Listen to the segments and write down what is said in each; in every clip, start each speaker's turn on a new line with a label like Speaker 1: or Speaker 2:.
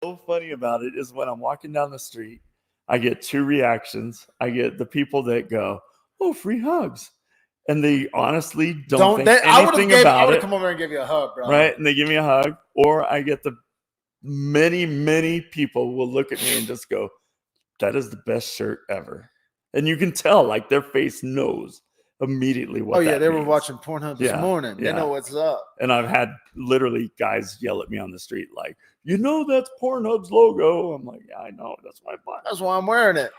Speaker 1: so funny about it is when I'm walking down the street, I get two reactions. I get the people that go, "Oh, free hugs," and they honestly don't think anything about
Speaker 2: I would
Speaker 1: it,
Speaker 2: have come over and give you a hug, bro.
Speaker 1: right? And they give me a hug, or I get the many people will look at me and just go, "That is the best shirt ever," and you can tell like their face knows immediately what.
Speaker 2: Oh yeah,
Speaker 1: that
Speaker 2: they were
Speaker 1: means.
Speaker 2: watching Pornhub this morning. They know what's up.
Speaker 1: And I've had literally guys yell at me on the street like, "You know that's Pornhub's logo." I'm like, "Yeah, I know. That's why I bought it.
Speaker 2: That's why I'm wearing it."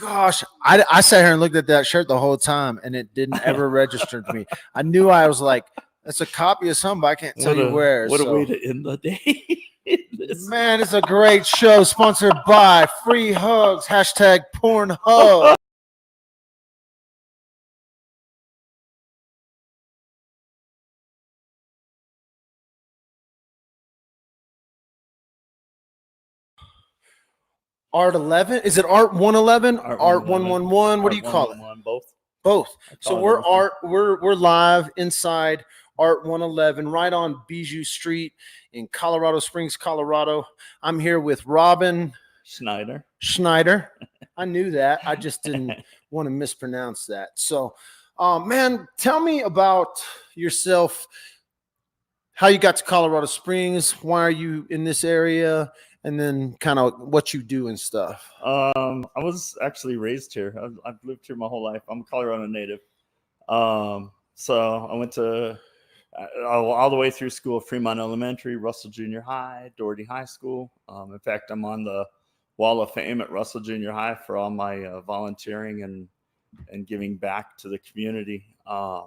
Speaker 2: Gosh, I sat here and looked at that shirt the whole time, and it didn't ever register to me. I knew I was like, it's a copy of something, but I can't tell you where.
Speaker 1: What a way to end the day.
Speaker 2: Man, it's a great show sponsored by Free Hugs, hashtag Pornhub. Art 11? Is it Art 111? Art 111? What do you call it? Both. So we're live inside Art 111 right on Bijou Street in Colorado Springs, Colorado. I'm here with Robin
Speaker 1: Schneider.
Speaker 2: I knew that. I just didn't want to mispronounce that. So, man, tell me about yourself, how you got to Colorado Springs, why are you in this area, and then kind of what you do and stuff.
Speaker 1: I was actually raised here. I've lived here my whole life. I'm a Colorado native. So I went to all the way through school, Fremont Elementary, Russell Junior High, Doherty High School. In fact, I'm on the Wall of Fame at Russell Junior High for all my volunteering and giving back to the community. I'm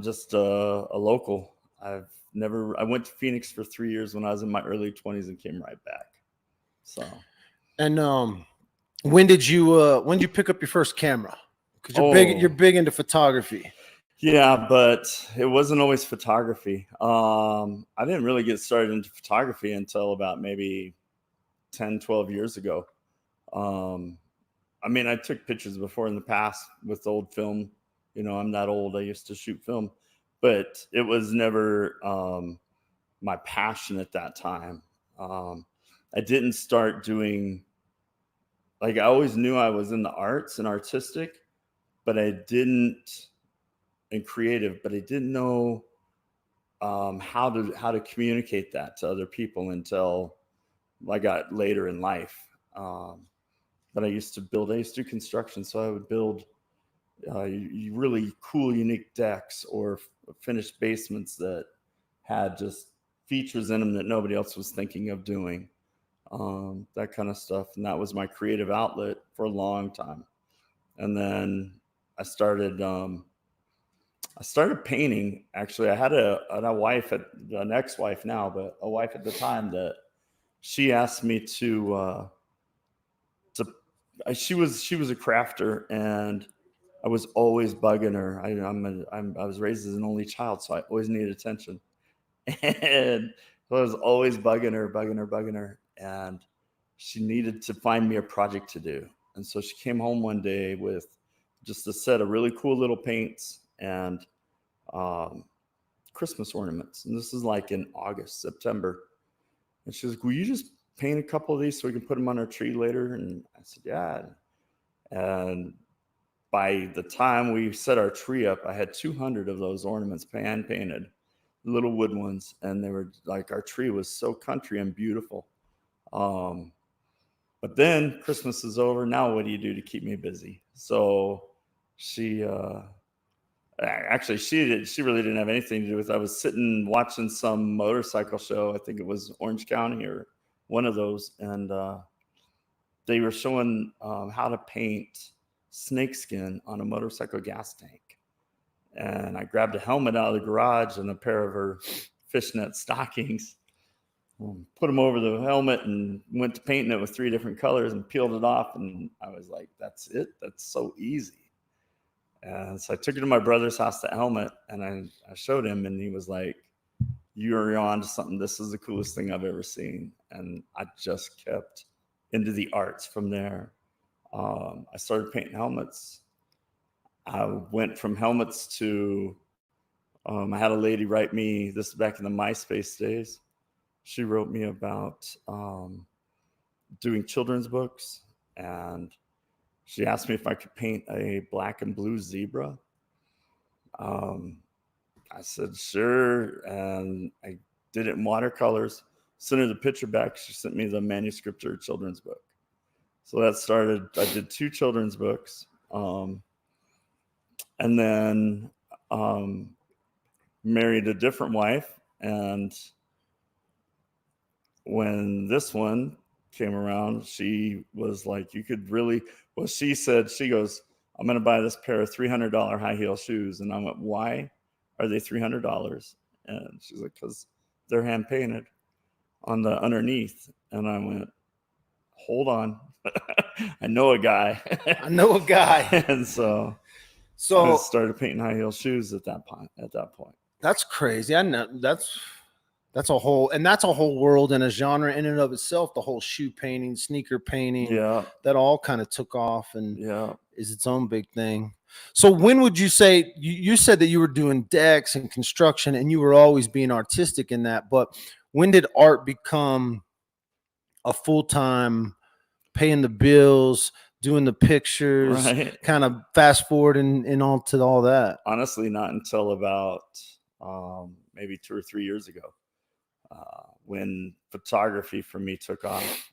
Speaker 1: just a local. I went to Phoenix for 3 years when I was in my early 20s and came right back. So,
Speaker 2: and when did you pick up your first camera? Because you're big into photography.
Speaker 1: Yeah, but it wasn't always photography. I didn't really get started into photography until about maybe 10, 12 years ago. I mean, I took pictures before in the past with old film. You know, I'm not old. I used to shoot film. But it was never my passion at that time. I didn't start doing, like, I always knew I was in the arts and artistic, but I didn't, and creative, but I didn't know how to communicate that to other people until I got later in life. But I used to do construction, so I would build really cool, unique decks or finished basements that had just features in them that nobody else was thinking of doing, that kind of stuff. And that was my creative outlet for a long time. And then I started painting. Actually, I had a wife, an ex-wife now, but a wife at the time, that she asked me to she was a crafter, and I was always bugging her. I was raised as an only child, so I always needed attention. And so I was always bugging her. And she needed to find me a project to do. And so she came home one day with just a set of really cool little paints and Christmas ornaments. And this is like in August, September. And she was like, "Will you just paint a couple of these so we can put them on our tree later?" And I said, "Yeah." And by the time we set our tree up, I had 200 of those ornaments hand painted, little wood ones. And they were like, our tree was so country and beautiful. But then Christmas is over. Now what do you do to keep me busy? So she really didn't have anything to do with it. I was sitting watching some motorcycle show. I think it was Orange County or one of those. And they were showing how to paint snakeskin on a motorcycle gas tank. And I grabbed a helmet out of the garage and a pair of her fishnet stockings, put them over the helmet, and went to painting it with 3 different colors and peeled it off. And I was like, that's it? That's so easy. And so I took it to my brother's house, the helmet, and I showed him, and he was like, "You're on to something. This is the coolest thing I've ever seen." And I just kept into the arts from there. I started painting helmets. I went from helmets to I had a lady write me, this is back in the MySpace days. She wrote me about doing children's books, and she asked me if I could paint a black and blue zebra. I said, sure. And I did it in watercolors. Sent her the picture back. She sent me the manuscript to her children's book. So that started, I did 2 children's books. And then married a different wife. And when this one came around, she was like, you could really, well, she said, she goes, I'm going to buy this pair of $300 high heel shoes. And I went, why are they $300? And she's like, because they're hand painted on the underneath. And I went, hold on. I know a guy.
Speaker 2: I know a guy.
Speaker 1: And so
Speaker 2: So
Speaker 1: I started painting high heel shoes at that point.
Speaker 2: that's crazy. I know that's a whole world and a genre in and of itself. The whole shoe painting, sneaker painting,
Speaker 1: Yeah.
Speaker 2: that all kind of took off and
Speaker 1: Yeah.
Speaker 2: is its own big thing. So when would you say, you said that you were doing decks and construction and you were always being artistic in that, but when did art become a full-time, paying the bills, doing the pictures,
Speaker 1: Right.
Speaker 2: kind of fast forward and all to all that?
Speaker 1: Honestly, not until about maybe 2 or 3 years ago, when photography for me took off.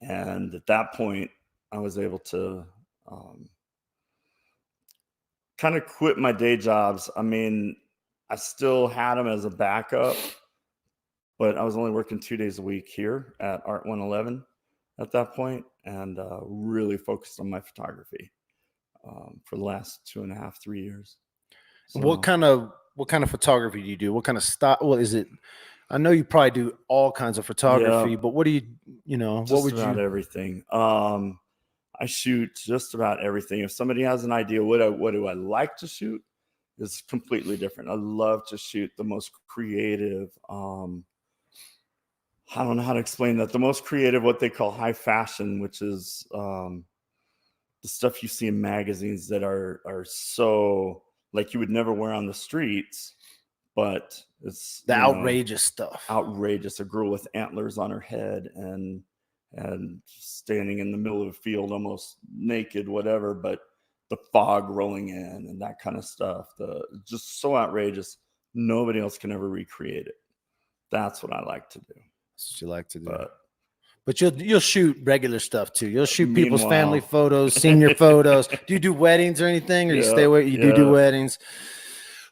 Speaker 1: And at that point, I was able to kind of quit my day jobs. I mean, I still had them as a backup, but I was only working 2 days a week here at Art 111 at that point, and really focused on my photography for the last 2.5, 3 years. So,
Speaker 2: What kind of photography do you do? What kind of style? What is it? I know you probably do all kinds of photography,
Speaker 1: Yeah.
Speaker 2: but what do what
Speaker 1: just
Speaker 2: would
Speaker 1: about
Speaker 2: you?
Speaker 1: everything. I shoot just about everything. If somebody has an idea what do I like to shoot, is completely different. I love to shoot the most creative. I don't know how to explain that. The most creative, what they call high fashion, which is the stuff you see in magazines that are so like you would never wear on the streets, but it's
Speaker 2: The outrageous stuff.
Speaker 1: outrageous. A girl with antlers on her head and standing in the middle of a field almost naked, whatever, but the fog rolling in and that kind of stuff. Just so outrageous. Nobody else can ever recreate it. That's what I like to do.
Speaker 2: That's what you like to do.
Speaker 1: But
Speaker 2: you'll shoot regular stuff too. You'll shoot people's family
Speaker 1: meanwhile-
Speaker 2: photos, senior photos. Do you do weddings or anything, or you stay away? You do weddings,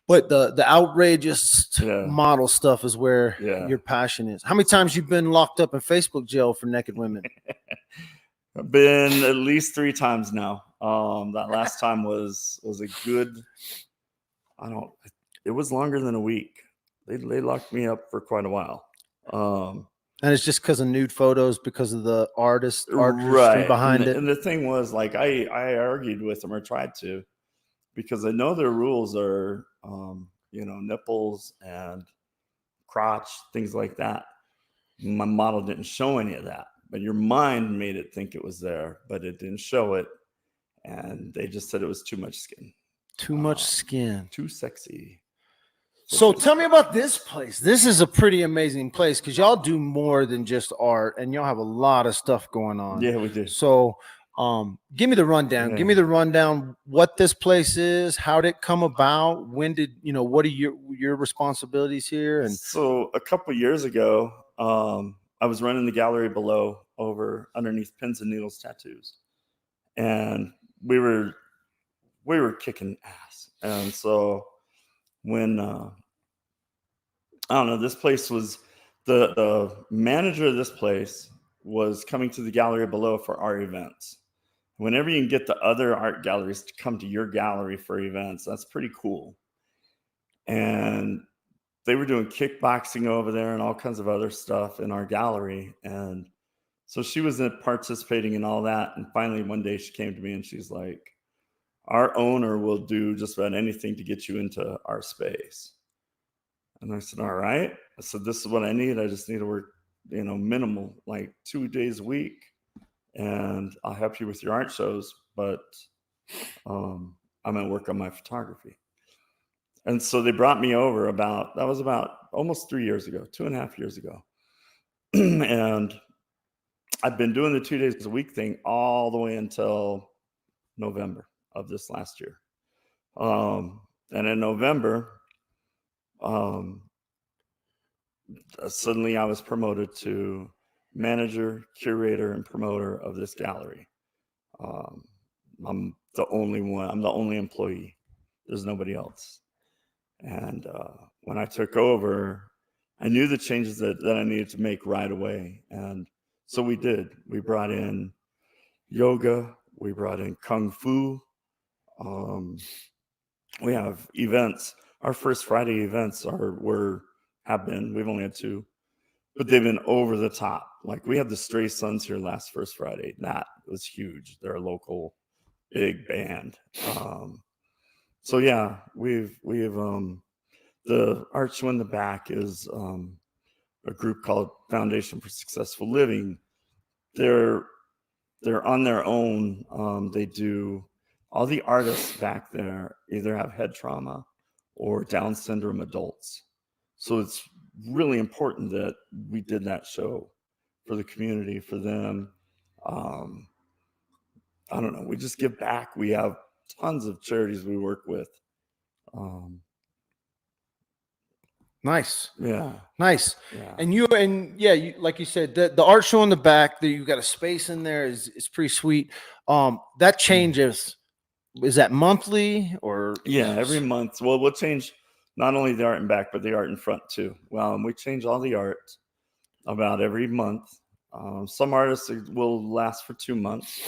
Speaker 2: but the outrageous
Speaker 1: Yeah.
Speaker 2: model stuff is where
Speaker 1: Yeah.
Speaker 2: your passion is. How many times you've been locked up in Facebook jail for naked women?
Speaker 1: I've been at least 3 times now. That last time was a good, it was longer than a week. They locked me up for quite a while.
Speaker 2: And it's just because of nude photos, because of the artistry
Speaker 1: Right.
Speaker 2: behind it.
Speaker 1: And the thing was, like, I argued with them, or tried to, because I know their rules are, nipples and crotch, things like that. My model didn't show any of that, but your mind made it think it was there, but it didn't show it. And they just said it was too much skin.
Speaker 2: Too much skin.
Speaker 1: Too sexy.
Speaker 2: So tell me about this place. This is a pretty amazing place because y'all do more than just art, and y'all have a lot of stuff going on.
Speaker 1: Yeah, we do.
Speaker 2: So give me the rundown.
Speaker 1: Yeah.
Speaker 2: Give me the rundown what this place is, how did it come about, when did what are your responsibilities here? And
Speaker 1: so a couple years ago, I was running the gallery below over underneath Pins and Needles Tattoos, and we were kicking ass. And so when I don't know, this place was the manager of this place was coming to the gallery below for our events. Whenever you can get the other art galleries to come to your gallery for events, that's pretty cool. And they were doing kickboxing over there and all kinds of other stuff in our gallery. And so she was participating in all that. And finally, one day she came to me and she's like, our owner will do just about anything to get you into our space. And I said, all right. I said, this is what I need. I just need to work, minimal, like 2 days a week. And I'll help you with your art shows, but I'm going to work on my photography. And so they brought me over that was about almost 3 years ago, 2.5 years ago. And I've been doing the 2 days a week thing all the way until November of this last year. And in November, um, suddenly I was promoted to manager, curator, and promoter of this gallery. Um, I'm the only one. I'm the only employee. There's nobody else. And when I took over, I knew the changes that I needed to make right away. And so we did. We brought in yoga. We brought in kung fu. We have events. Our first Friday events we've only had two, but they've been over the top. Like we had the Stray Sons here last first Friday. That was huge. They're a local big band. So yeah, we've the art show in the back is a group called Foundation for Successful Living. They're on their own. They do all the artists back there either have head trauma or Down syndrome adults. So it's really important that we did that show for the community, for them. I don't know. We just give back. We have tons of charities we work with.
Speaker 2: Nice.
Speaker 1: Yeah.
Speaker 2: Nice.
Speaker 1: Yeah.
Speaker 2: And you like you said, the art show in the back that you've got a space in there is pretty sweet. That changes. Is that monthly or?
Speaker 1: Yeah, every month. Well, we'll change not only the art in back, but the art in front too. Well, we change all the art about every month. Some artists will last for 2 months,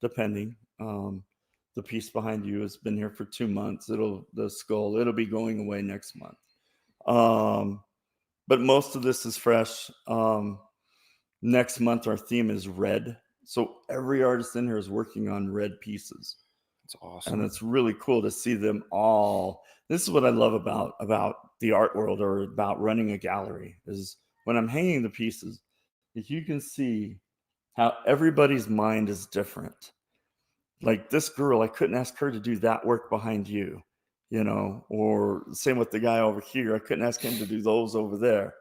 Speaker 1: depending. The piece behind you has been here for 2 months. The skull, it'll be going away next month. But most of this is fresh. Next month, our theme is red. So every artist in here is working on red pieces.
Speaker 2: That's awesome.
Speaker 1: And it's really cool to see them all. This is what I love about the art world or about running a gallery is when I'm hanging the pieces, if you can see how everybody's mind is different. Like this girl, I couldn't ask her to do that work behind you, or same with the guy over here. I couldn't ask him to do those over there.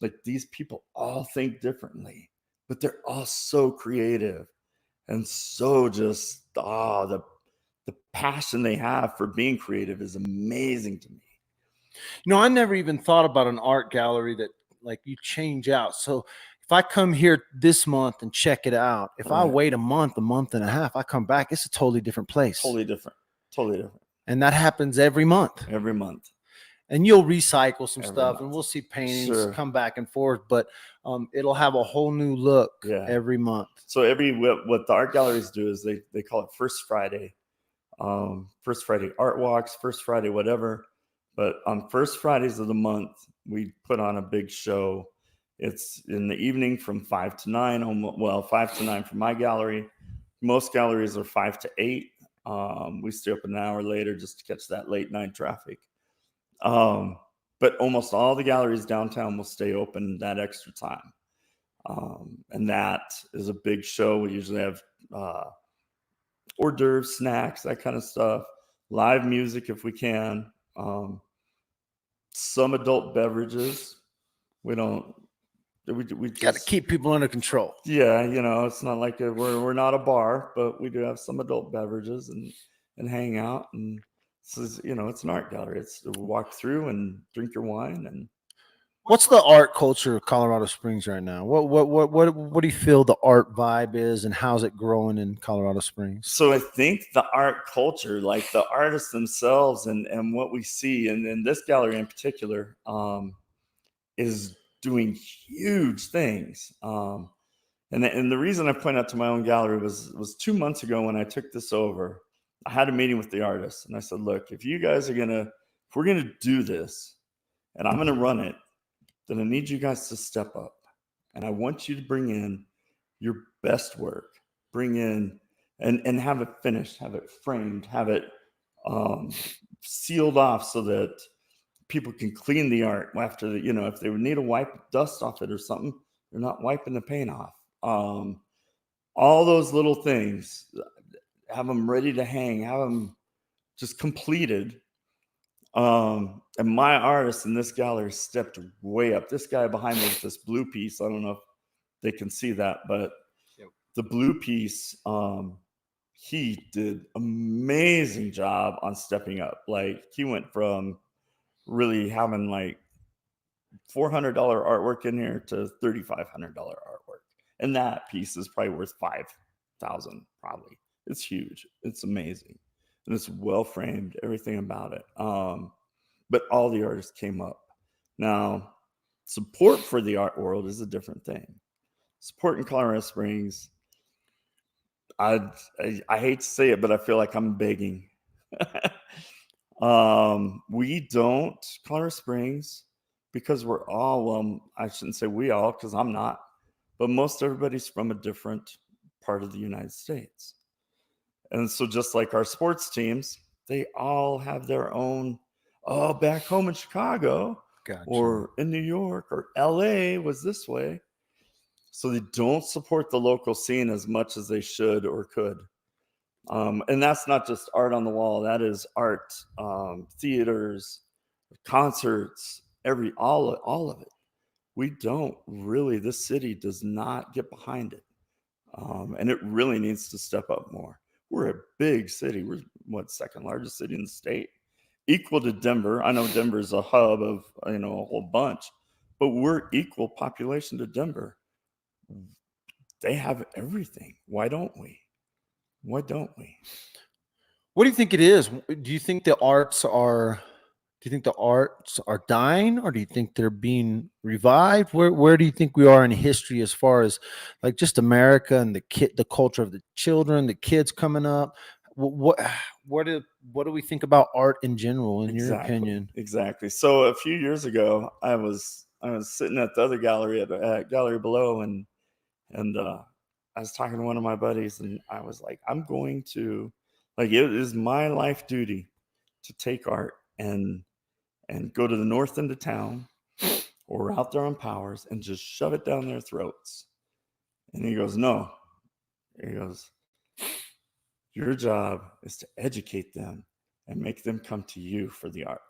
Speaker 1: Like these people all think differently, but they're all so creative and so just, the passion they have for being creative is amazing to me.
Speaker 2: I never even thought about an art gallery that like you change out. So if I come here this month and check it out, if I wait a month and a half, I come back, it's a totally different place.
Speaker 1: Totally different.
Speaker 2: And that happens every month. And you'll recycle some stuff and we'll see paintings come back and forth, but it'll have a whole new look every month.
Speaker 1: So what the art galleries do is they call it First Friday. First Friday art walks, First Friday whatever. But on first Fridays of the month, we put on a big show. It's in the evening from 5 to 9. Well, 5 to 9 for my gallery. Most galleries are 5 to 8. We stay up an hour later just to catch that late night traffic. But almost all the galleries downtown will stay open that extra time. And that is a big show. We usually have hors d'oeuvres, snacks, that kind of stuff, live music if we can, some adult beverages. We just
Speaker 2: got to keep people under control.
Speaker 1: Yeah, it's not like we're not a bar, but we do have some adult beverages and hang out. And this is, it's an art gallery. It's to walk through and drink your wine. And
Speaker 2: what's the art culture of Colorado Springs right now? What do you feel the art vibe is, and how's it growing in Colorado Springs?
Speaker 1: So I think the art culture, like the artists themselves and what we see, and in this gallery in particular, is doing huge things. And the reason I point out to my own gallery was 2 months ago when I took this over. I had a meeting with the artists and I said, look, if we're gonna do this and I'm gonna run it, then I need you guys to step up. And I want you to bring in your best work, bring in and have it finished, have it framed, have it sealed off so that people can clean the art after the, if they would need to wipe dust off it or something, they're not wiping the paint off. All those little things, have them ready to hang, have them just completed. And my artist in this gallery stepped way up. This guy behind me with this blue piece, I don't know if they can see that, but
Speaker 2: Yep.
Speaker 1: the blue piece, he did amazing job on stepping up. Like he went from really having like $400 artwork in here to $3,500 artwork, and that piece is probably worth 5,000. Probably, it's huge. It's amazing, and it's well framed. Everything about it. But all the artists came up. Now, support for the art world is a different thing. Support in Colorado Springs, I hate to say it, but I feel like I'm begging. We don't, Colorado Springs, because we're all, I shouldn't say we all, because I'm not, but most everybody's from a different part of the United States. And so just like our sports teams, they all have their own, oh, back home in Chicago
Speaker 2: Gotcha.
Speaker 1: or in New York or LA was this way. So they don't support the local scene as much as they should or could. And that's not just art on the wall. That is art, theaters, concerts, all of it. We don't really, this city does not get behind it. And it really needs to step up more. We're a big city. We're second largest city in the state, equal to Denver. I know Denver's a hub of, a whole bunch, but we're equal population to Denver. They have everything. Why don't we? Why don't we?
Speaker 2: What do you think it is? Do you think the arts are dying, or do you think they're being revived? Where do you think we are in history as far as like just America and the culture of the children, the kids coming up? What do we think about art in general, in your opinion?
Speaker 1: Exactly. So a few years ago, I was sitting at the other gallery at gallery below, and I was talking to one of my buddies, and I was like, I'm going to, like, it is my life duty to take art and go to the north end of town or out there on Powers and just shove it down their throats. And he goes, no. He goes, your job is to educate them and make them come to you for the art.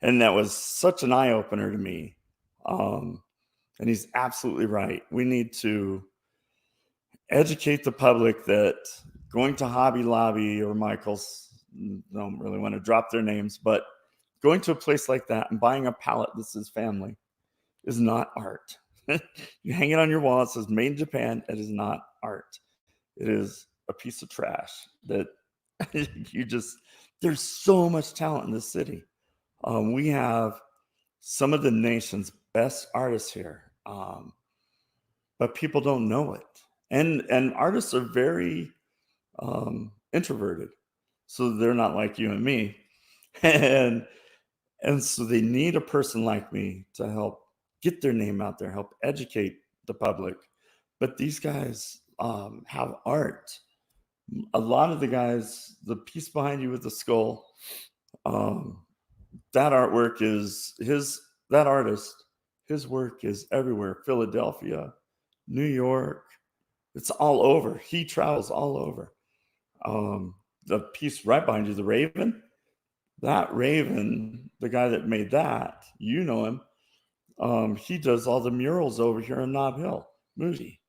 Speaker 1: And that was such an eye opener to me. And he's absolutely right. We need to educate the public that going to Hobby Lobby or Michael's, don't really want to drop their names, but going to a place like that and buying a palette that says family is not art. You hang it on your wall, it says made in Japan. It is not art. It is a piece of trash that there's so much talent in this city. We have some of the nation's best artists here, but people don't know it. And artists are very introverted, so they're not like you and me. And so they need a person like me to help get their name out there, help educate the public. But these guys have art. A lot of the guys, the piece behind you with the skull, that artwork is that artist, his work is everywhere. Philadelphia, New York, it's all over. He travels all over. The piece right behind you, the Raven, that Raven, the guy that made that, you know him. He does all the murals over here in Nob Hill. Moody.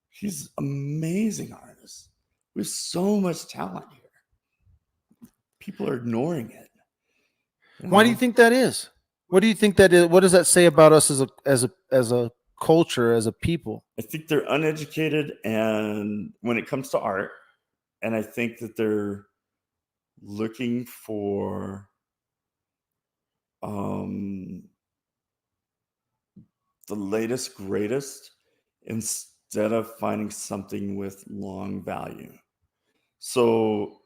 Speaker 1: He's amazing artist. We have so much talent here. People are ignoring it.
Speaker 2: Why do you think that is? What do you think that is? What does that say about us as a culture, as a people?
Speaker 1: I think they're uneducated, and when it comes to art, and I think that they're looking for the latest greatest instead of finding something with long value. So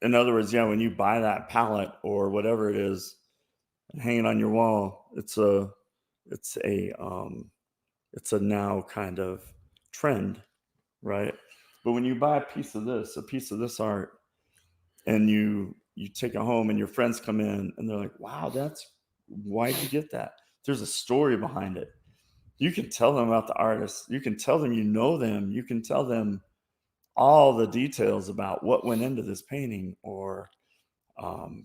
Speaker 1: in other words, yeah, when you buy that palette or whatever it is and hang it on your wall, it's a now kind of trend, right? But when you buy a piece of this art, and you take it home and your friends come in and they're like, wow, why'd you get that? There's a story behind it. You can tell them about the artist. You can tell them you know them. You can tell them all the details about what went into this painting, or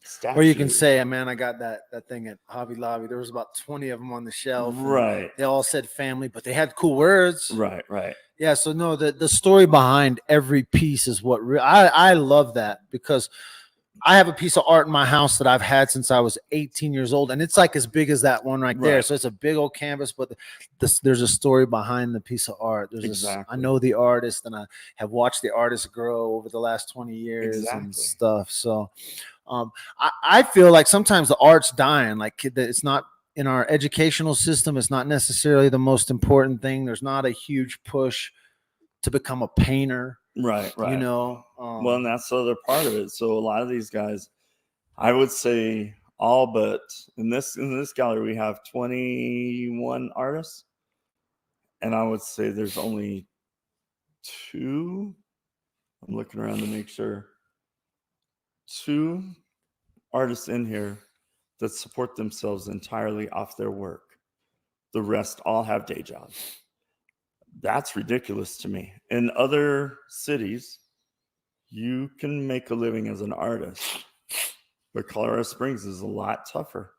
Speaker 1: statues.
Speaker 2: Or you can say, man, I got that thing at Hobby Lobby. There was about 20 of them on the shelf.
Speaker 1: Right.
Speaker 2: They all said family, but they had cool words.
Speaker 1: Right. Right.
Speaker 2: Yeah. So no, the story behind every piece is what I love that, because I have a piece of art in my house that I've had since I was 18 years old, and it's like as big as that one right there.
Speaker 1: Right.
Speaker 2: So it's a big old canvas, but there's a story behind the piece of art. I know the artist, and I have watched the artist grow over the last 20 years and stuff. So I feel like sometimes the art's dying. Like it's not in our educational system. It's not necessarily the most important thing. There's not a huge push to become a painter.
Speaker 1: Right. Right.
Speaker 2: You know.
Speaker 1: Well, and that's the other part of it. So a lot of these guys, I would say all but in this gallery we have 21 artists, and I would say there's only 2. I'm looking around to make sure. 2 artists in here that support themselves entirely off their work. The rest all have day jobs. That's ridiculous to me. In other cities, you can make a living as an artist, but Colorado Springs is a lot tougher.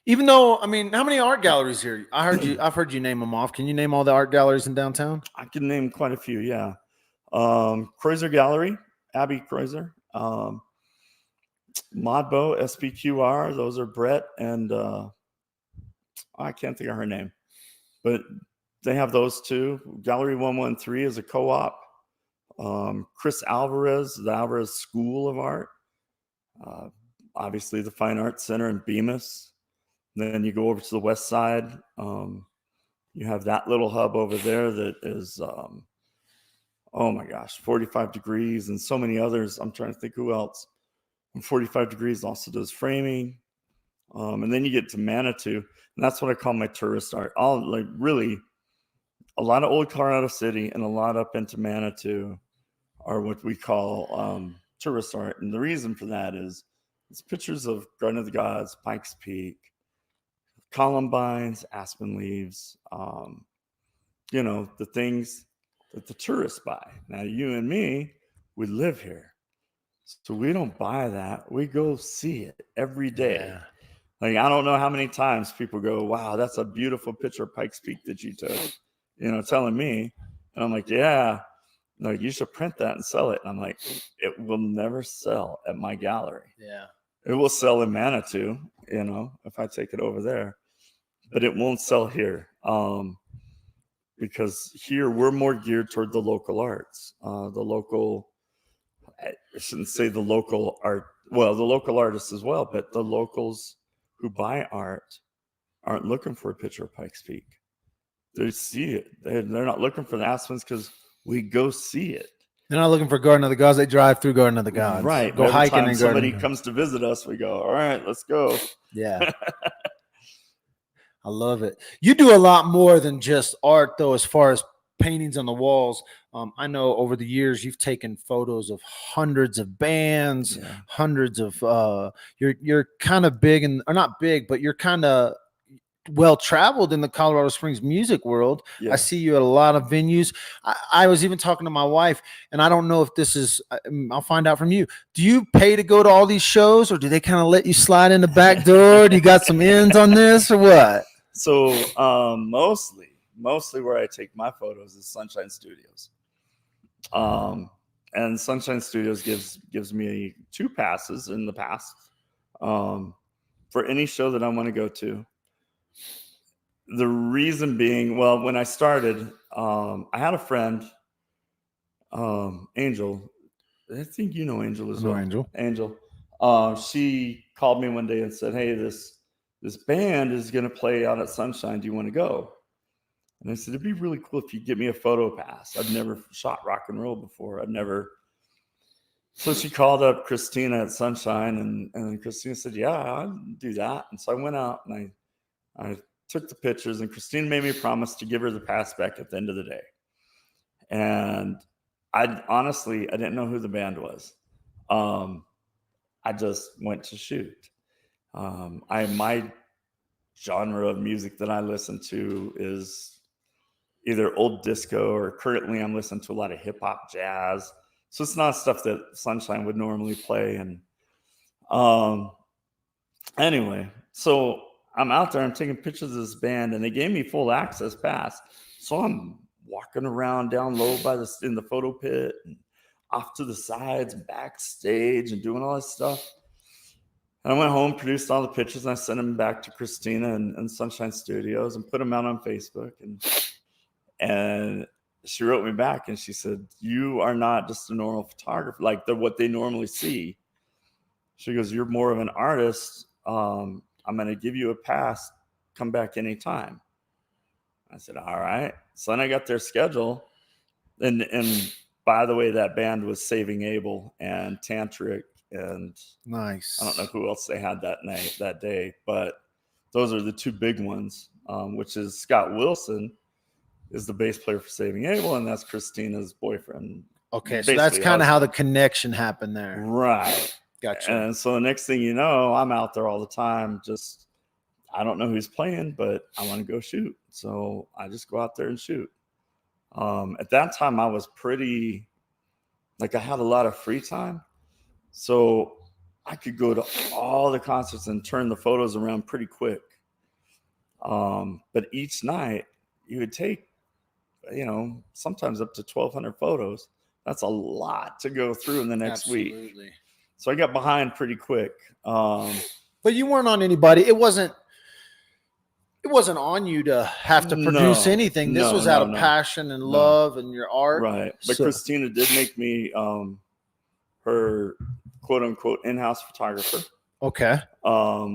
Speaker 2: Even though, I mean, how many art galleries here? I've heard you name them off. Can you name all the art galleries in downtown?
Speaker 1: I can name quite a few. Yeah. Kreuzer Gallery, Abby Kreuzer, Modbo, SPQR. Those are Brett and I can't think of her name, but they have those 2. Gallery 113 is a co-op. Chris Alvarez, the Alvarez School of Art. Obviously, the Fine Arts Center in Bemis. Then you go over to the west side. You have that little hub over there that is, oh my gosh, 45 Degrees and so many others. I'm trying to think who else. And 45 Degrees also does framing. And then you get to Manitou, and that's what I call my tourist art. Really, a lot of old Colorado City and a lot up into Manitou are what we call tourist art. And the reason for that is it's pictures of Garden of the Gods, Pikes Peak, columbines, aspen leaves, the things that the tourists buy. Now, you and me, we live here, so we don't buy that. We go see it every day.
Speaker 2: Yeah.
Speaker 1: Like, I don't know how many times people go, wow, that's a beautiful picture of Pikes Peak that you took, telling me. And I'm like, yeah, no, you should print that and sell it. And I'm like, it will never sell at my gallery.
Speaker 2: Yeah.
Speaker 1: It will sell in Manitou, if I take it over there, but it won't sell here. Because here we're more geared toward the local arts, I shouldn't say the local art, well, the local artists as well, but the locals who buy art aren't looking for a picture of Pikes Peak. They see it. They're not looking for the aspens because we go see it.
Speaker 2: They're not looking for Garden of the Gods. They drive through Garden of the Gods.
Speaker 1: Right.
Speaker 2: Go hiking and
Speaker 1: somebody comes to visit us, we go, all right, let's go.
Speaker 2: Yeah. I love it. You do a lot more than just art, though, as far as paintings on the walls. I know over the years you've taken photos of hundreds of bands, hundreds of you're kind of big, and or not big, but you're kind of well traveled in the Colorado Springs music world. I see you at a lot of venues. I was even talking to my wife, and I don't know if this is, I'll find out from you. Do you pay to go to all these shows, or do they kind of let you slide in the back door? Do you got some ends on this, or what?
Speaker 1: So mostly where I take my photos is Sunshine Studios. And Sunshine Studios gives me 2 passes in the past for any show that I want to go to. The reason being, well, when I started, I had a friend, Angel. I think you know Angel as well. Angel. She called me one day and said, hey, this band is going to play out at Sunshine. Do you want to go? And I said, it'd be really cool if you get me a photo pass. I've never shot rock and roll before. So she called up Christina at Sunshine, and Christina said, yeah, I'll do that. And so I went out and I took the pictures, and Christina made me a promise to give her the pass back at the end of the day. And I didn't know who the band was. I just went to shoot. My genre of music that I listen to is either old disco, or currently I'm listening to a lot of hip hop, jazz, So it's not stuff that Sunshine would normally play. And um, anyway, so I'm out there, I'm taking pictures of this band, and they gave me full access pass. So I'm walking around down low in the photo pit and off to the sides and backstage and doing all this stuff. And I went home, produced all the pictures, and I sent them back to Christina and Sunshine Studios and put them out on Facebook. And she wrote me back and she said, "You are not just a normal photographer, like what they normally see." She goes, "You're more of an artist. I'm going to give you a pass. Come back anytime." I said, "All right." So then I got their schedule. And by the way, that band was Saving Abel and Tantric. And
Speaker 2: Nice.
Speaker 1: I don't know who else they had that day, but those are the two big ones, which is Scott Wilson is the bass player for Saving Abel, and that's Christina's boyfriend.
Speaker 2: Okay, so that's kind of how the connection happened there.
Speaker 1: Right.
Speaker 2: Gotcha.
Speaker 1: And so the next thing you know, I'm out there all the time. Just, I don't know who's playing, but I want to go shoot. So I just go out there and shoot. At that time, I was pretty, like, I had a lot of free time. So I could go to all the concerts and turn the photos around pretty quick. But each night you would take, sometimes up to 1,200 photos. That's a lot to go through in the next week. So I got behind pretty quick.
Speaker 2: But you weren't on anybody. It wasn't on you to have to produce anything. This was out of passion and love and your art.
Speaker 1: Right. But Christina did make me her quote unquote in-house photographer.
Speaker 2: Okay.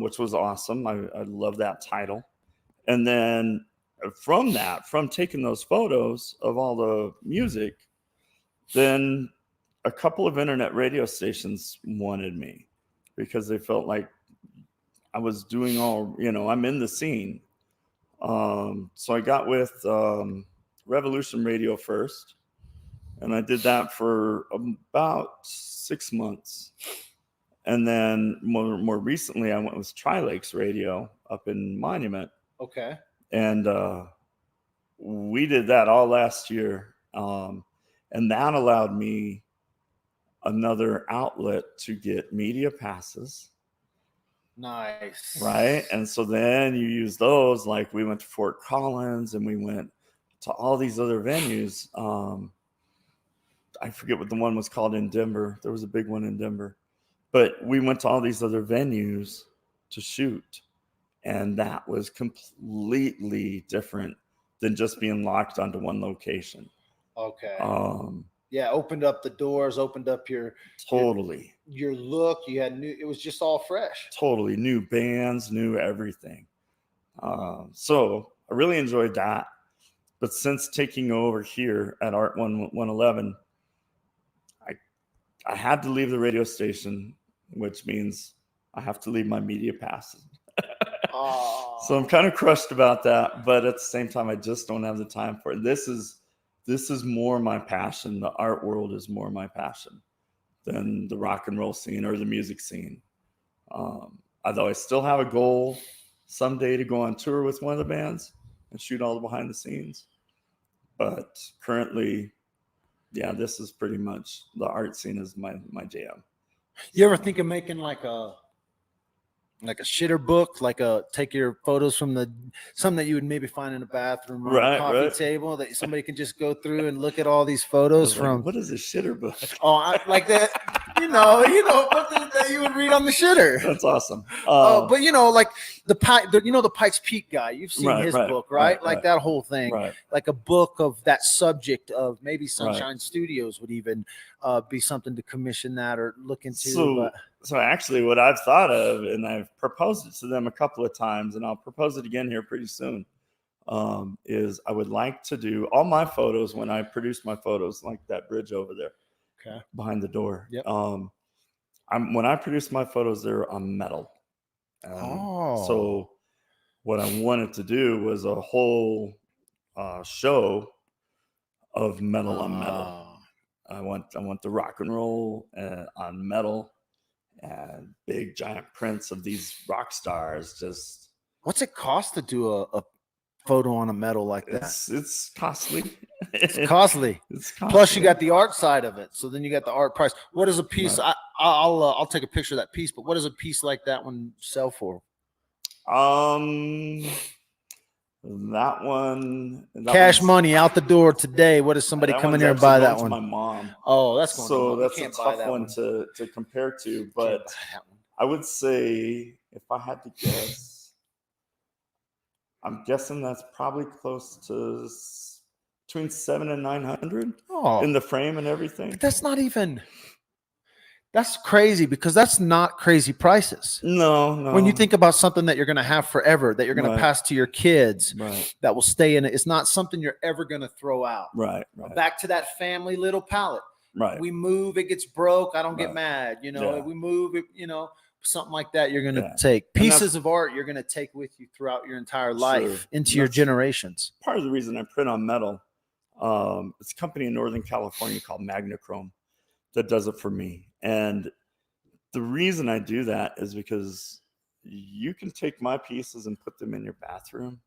Speaker 1: Which was awesome. I love that title. And then from taking those photos of all the music, then a couple of internet radio stations wanted me because they felt like I was doing I'm in the scene. So I got with Revolution Radio first, and I did that for about 6 months. And then more recently, I went with Tri-Lakes Radio up in Monument.
Speaker 2: Okay.
Speaker 1: And we did that all last year. And that allowed me another outlet to get media passes.
Speaker 2: Nice.
Speaker 1: Right. And so then you use those, like we went to Fort Collins and we went to all these other venues. I forget what the one was called in Denver. There was a big one in Denver. But we went to all these other venues to shoot. And that was completely different than just being locked onto one location.
Speaker 2: Okay. Yeah, opened up the doors, opened up your look. You had it was just all fresh.
Speaker 1: Totally new bands, new everything. So I really enjoyed that. But since taking over here at Art 111, I had to leave the radio station, which means I have to leave my media passes. So I'm kind of crushed about that, but at the same time, I just don't have the time for it. This is more my passion. The art world is more my passion than the rock and roll scene or the music scene. Although I still have a goal someday to go on tour with one of the bands and shoot all the behind the scenes. But currently, yeah, this is pretty much the art scene is my jam.
Speaker 2: You ever think of making like a shitter book, take your photos from some that you would maybe find in a bathroom or a coffee table that somebody can just go through and look at all these photos from.
Speaker 1: What is a shitter book?
Speaker 2: Oh, like that, something that you would read on the shitter.
Speaker 1: That's awesome.
Speaker 2: But like the Pikes Peak guy, you've seen his book, right? That whole thing, like a book of that subject of maybe Sunshine Studios would even be something to commission that or look into.
Speaker 1: So actually what I've thought of, and I've proposed it to them a couple of times, and I'll propose it again here pretty soon, is I would like to do all my photos when I produce my photos, like that bridge over there behind the door.
Speaker 2: Yep.
Speaker 1: When I produce my photos, they're on metal. So what I wanted to do was a whole show of metal on metal. I want the rock and roll on metal. And big giant prints of these rock stars. Just
Speaker 2: what's it cost to do a photo on a metal like that?
Speaker 1: It's costly.
Speaker 2: It's costly.
Speaker 1: It's costly.
Speaker 2: Plus, you got the art side of it. So then you got the art price. What is a piece?
Speaker 1: Right.
Speaker 2: I'll take a picture of that piece. But what does a piece like that one sell for?
Speaker 1: That one,
Speaker 2: Cash money out the door today. What does somebody come in here and buy that one?
Speaker 1: My mom.
Speaker 2: Oh, that's going
Speaker 1: So
Speaker 2: to
Speaker 1: that's a tough one to compare to. But I would say, if I had to guess, I'm guessing that's probably close to between 700 and 900 in the frame and everything.
Speaker 2: But that's not even. That's crazy because that's not crazy prices.
Speaker 1: No.
Speaker 2: When you think about something that you're going to have forever, that you're going to pass to your kids, that will stay in it, it's not something you're ever going to throw out.
Speaker 1: Right.
Speaker 2: Back to that family little palette.
Speaker 1: Right.
Speaker 2: We move, it gets broke. I don't get mad. You know, we move it, you know, something like that. You're going to take pieces of art you're going to take with you throughout your entire life into your generations.
Speaker 1: Part of the reason I print on metal, it's a company in Northern California called Magnachrome that does it for me. And the reason I do that is because you can take my pieces and put them in your bathroom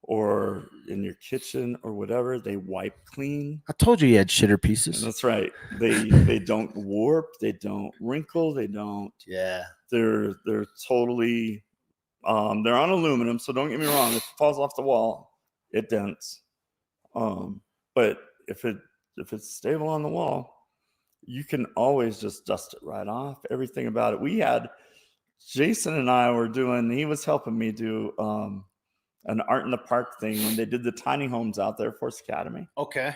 Speaker 1: or in your kitchen or whatever. They wipe clean.
Speaker 2: I told you had shitter pieces.
Speaker 1: And that's right. They don't warp. They don't wrinkle. They don't.
Speaker 2: Yeah.
Speaker 1: They're totally. They're on aluminum. So don't get me wrong. If it falls off the wall, it dents. But if it's stable on the wall, you can always just dust it right off. Everything about it. We had Jason and I were doing. He was helping me do an art in the park thing when they did the tiny homes out there, Force Academy.
Speaker 2: Okay.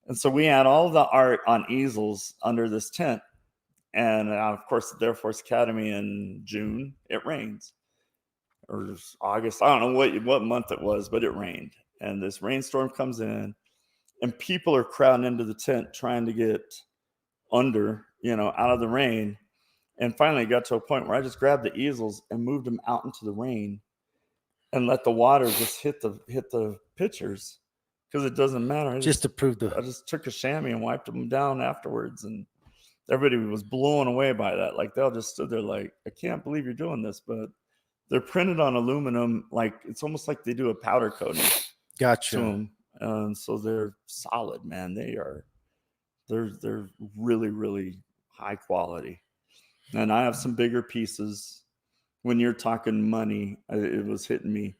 Speaker 1: And so we had all the art on easels under this tent. And of course, at Air Force Academy in June, it rains. Or August. I don't know what month it was, but it rained. And this rainstorm comes in, and people are crowding into the tent trying to get under, out of the rain. And finally it got to a point where I just grabbed the easels and moved them out into the rain and let the water just hit the pictures, because it doesn't matter. I just took a chamois and wiped them down afterwards, and everybody was blown away by that. Like, they all just stood there like, I can't believe you're doing this. But they're printed on aluminum, like it's almost like they do a powder coating.
Speaker 2: Gotcha.
Speaker 1: To them. And so they're solid, man. They're really, really high quality. And I have some bigger pieces. When you're talking money, it was hitting me.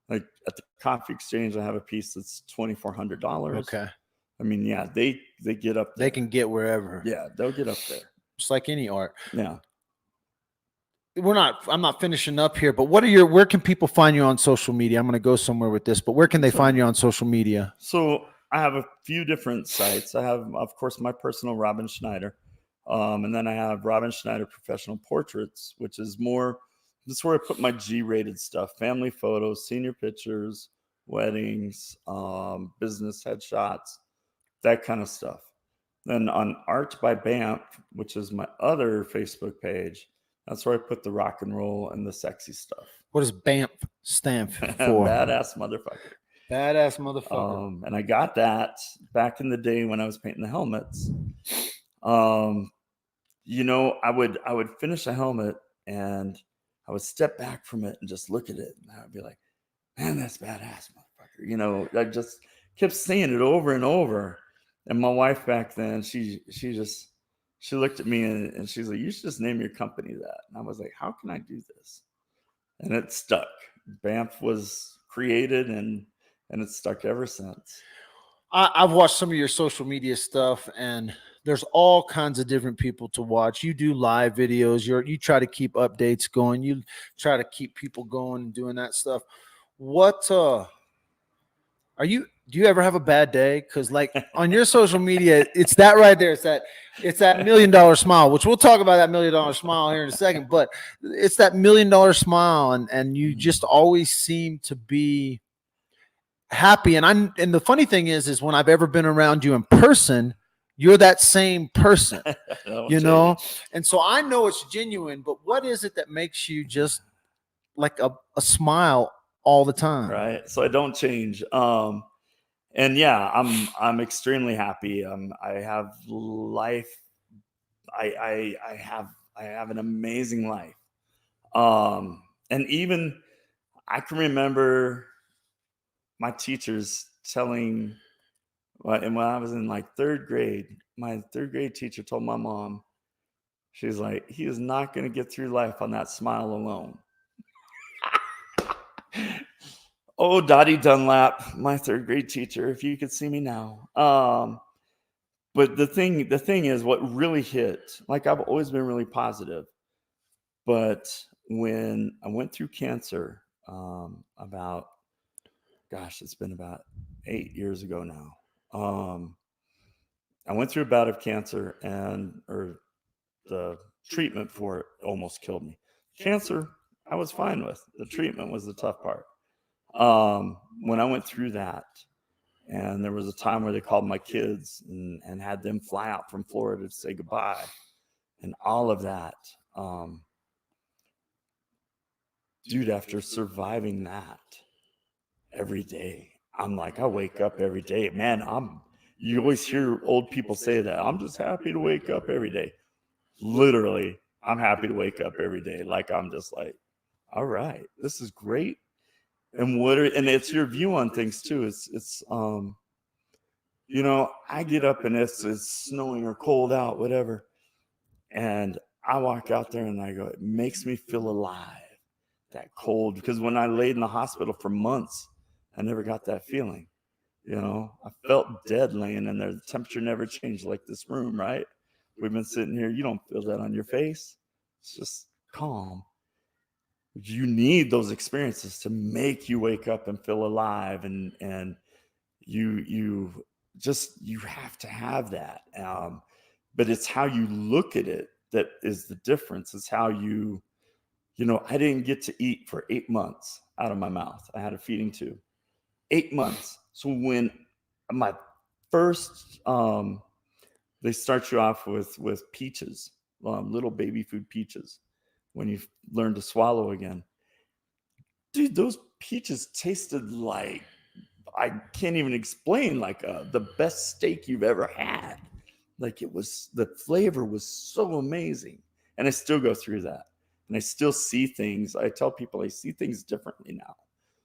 Speaker 1: Like at the Coffee Exchange, I have a piece that's $2,400.
Speaker 2: Okay.
Speaker 1: I mean, yeah, they get up there.
Speaker 2: They can get wherever.
Speaker 1: Yeah, they'll get up there.
Speaker 2: Just like any art.
Speaker 1: Yeah.
Speaker 2: I'm not finishing up here, but where can people find you on social media? I'm going to go somewhere with this, but where can they find you on social media?
Speaker 1: So I have a few different sites. I have, of course, my personal Robin Schneider. And then I have Robin Schneider Professional Portraits, which is more, this is where I put my G-rated stuff, family photos, senior pictures, weddings, business headshots, that kind of stuff. Then on Art by BAMF, which is my other Facebook page, that's where I put the rock and roll and the sexy stuff.
Speaker 2: What does BAMF stand for?
Speaker 1: Badass motherfucker.
Speaker 2: Badass motherfucker.
Speaker 1: And I got that back in the day when I was painting the helmets. I would finish a helmet and I would step back from it and just look at it, and I would be like, man, that's badass, motherfucker. I just kept saying it over and over. And my wife back then, she looked at me and she's like, you should just name your company that. And I was like, how can I do this? And it stuck. BAMF was created and it's stuck ever since.
Speaker 2: I've watched some of your social media stuff, and there's all kinds of different people to watch. You do live videos. You try to keep updates going. You try to keep people going and doing that stuff. Do you ever have a bad day? Because like on your social media, it's that right there. It's that $1 million smile, which we'll talk about that $1 million smile here in a second. But it's that $1 million smile, and you just always seem to be happy. And the funny thing is when I've ever been around you in person, you're that same person, and so I know it's genuine. But what is it that makes you just like a smile all the time?
Speaker 1: Right. So I don't change. And yeah, I'm extremely happy. I have life. I have an amazing life. And even I can remember my teachers telling, and when I was in like third grade, my third grade teacher told my mom, she's like, he is not going to get through life on that smile alone. Oh, Dottie Dunlap, my third grade teacher, if you could see me now. But the thing is, what really hit, like I've always been really positive, but when I went through cancer, about, gosh, it's been about 8 years ago now. I went through a bout of cancer, or the treatment for it almost killed me. Cancer, I was fine with. The treatment was the tough part. When I went through that, and there was a time where they called my kids and had them fly out from Florida to say goodbye, and all of that. Dude, after surviving that every day, I'm like, I wake up every day, man. You always hear old people say that, I'm just happy to wake up every day. Literally, I'm happy to wake up every day. Like, I'm just like, all right, this is great. And and it's your view on things too. It's I get up and it's snowing or cold out, whatever. And I walk out there and I go, it makes me feel alive, that cold. Because when I laid in the hospital for months, I never got that feeling. I felt dead laying in there. The temperature never changed like this room, right? We've been sitting here. You don't feel that on your face. It's just calm. You need those experiences to make you wake up and feel alive, and you have to have that. But it's how you look at it that is the difference. It's how I didn't get to eat for 8 months out of my mouth. I had a feeding tube. 8 months. So when my first, they start you off with peaches, little baby food peaches, when you learn to swallow again. Dude, those peaches tasted like, I can't even explain, like the best steak you've ever had. Like, the flavor was so amazing. And I still go through that. And I still see things. I tell people I see things differently now.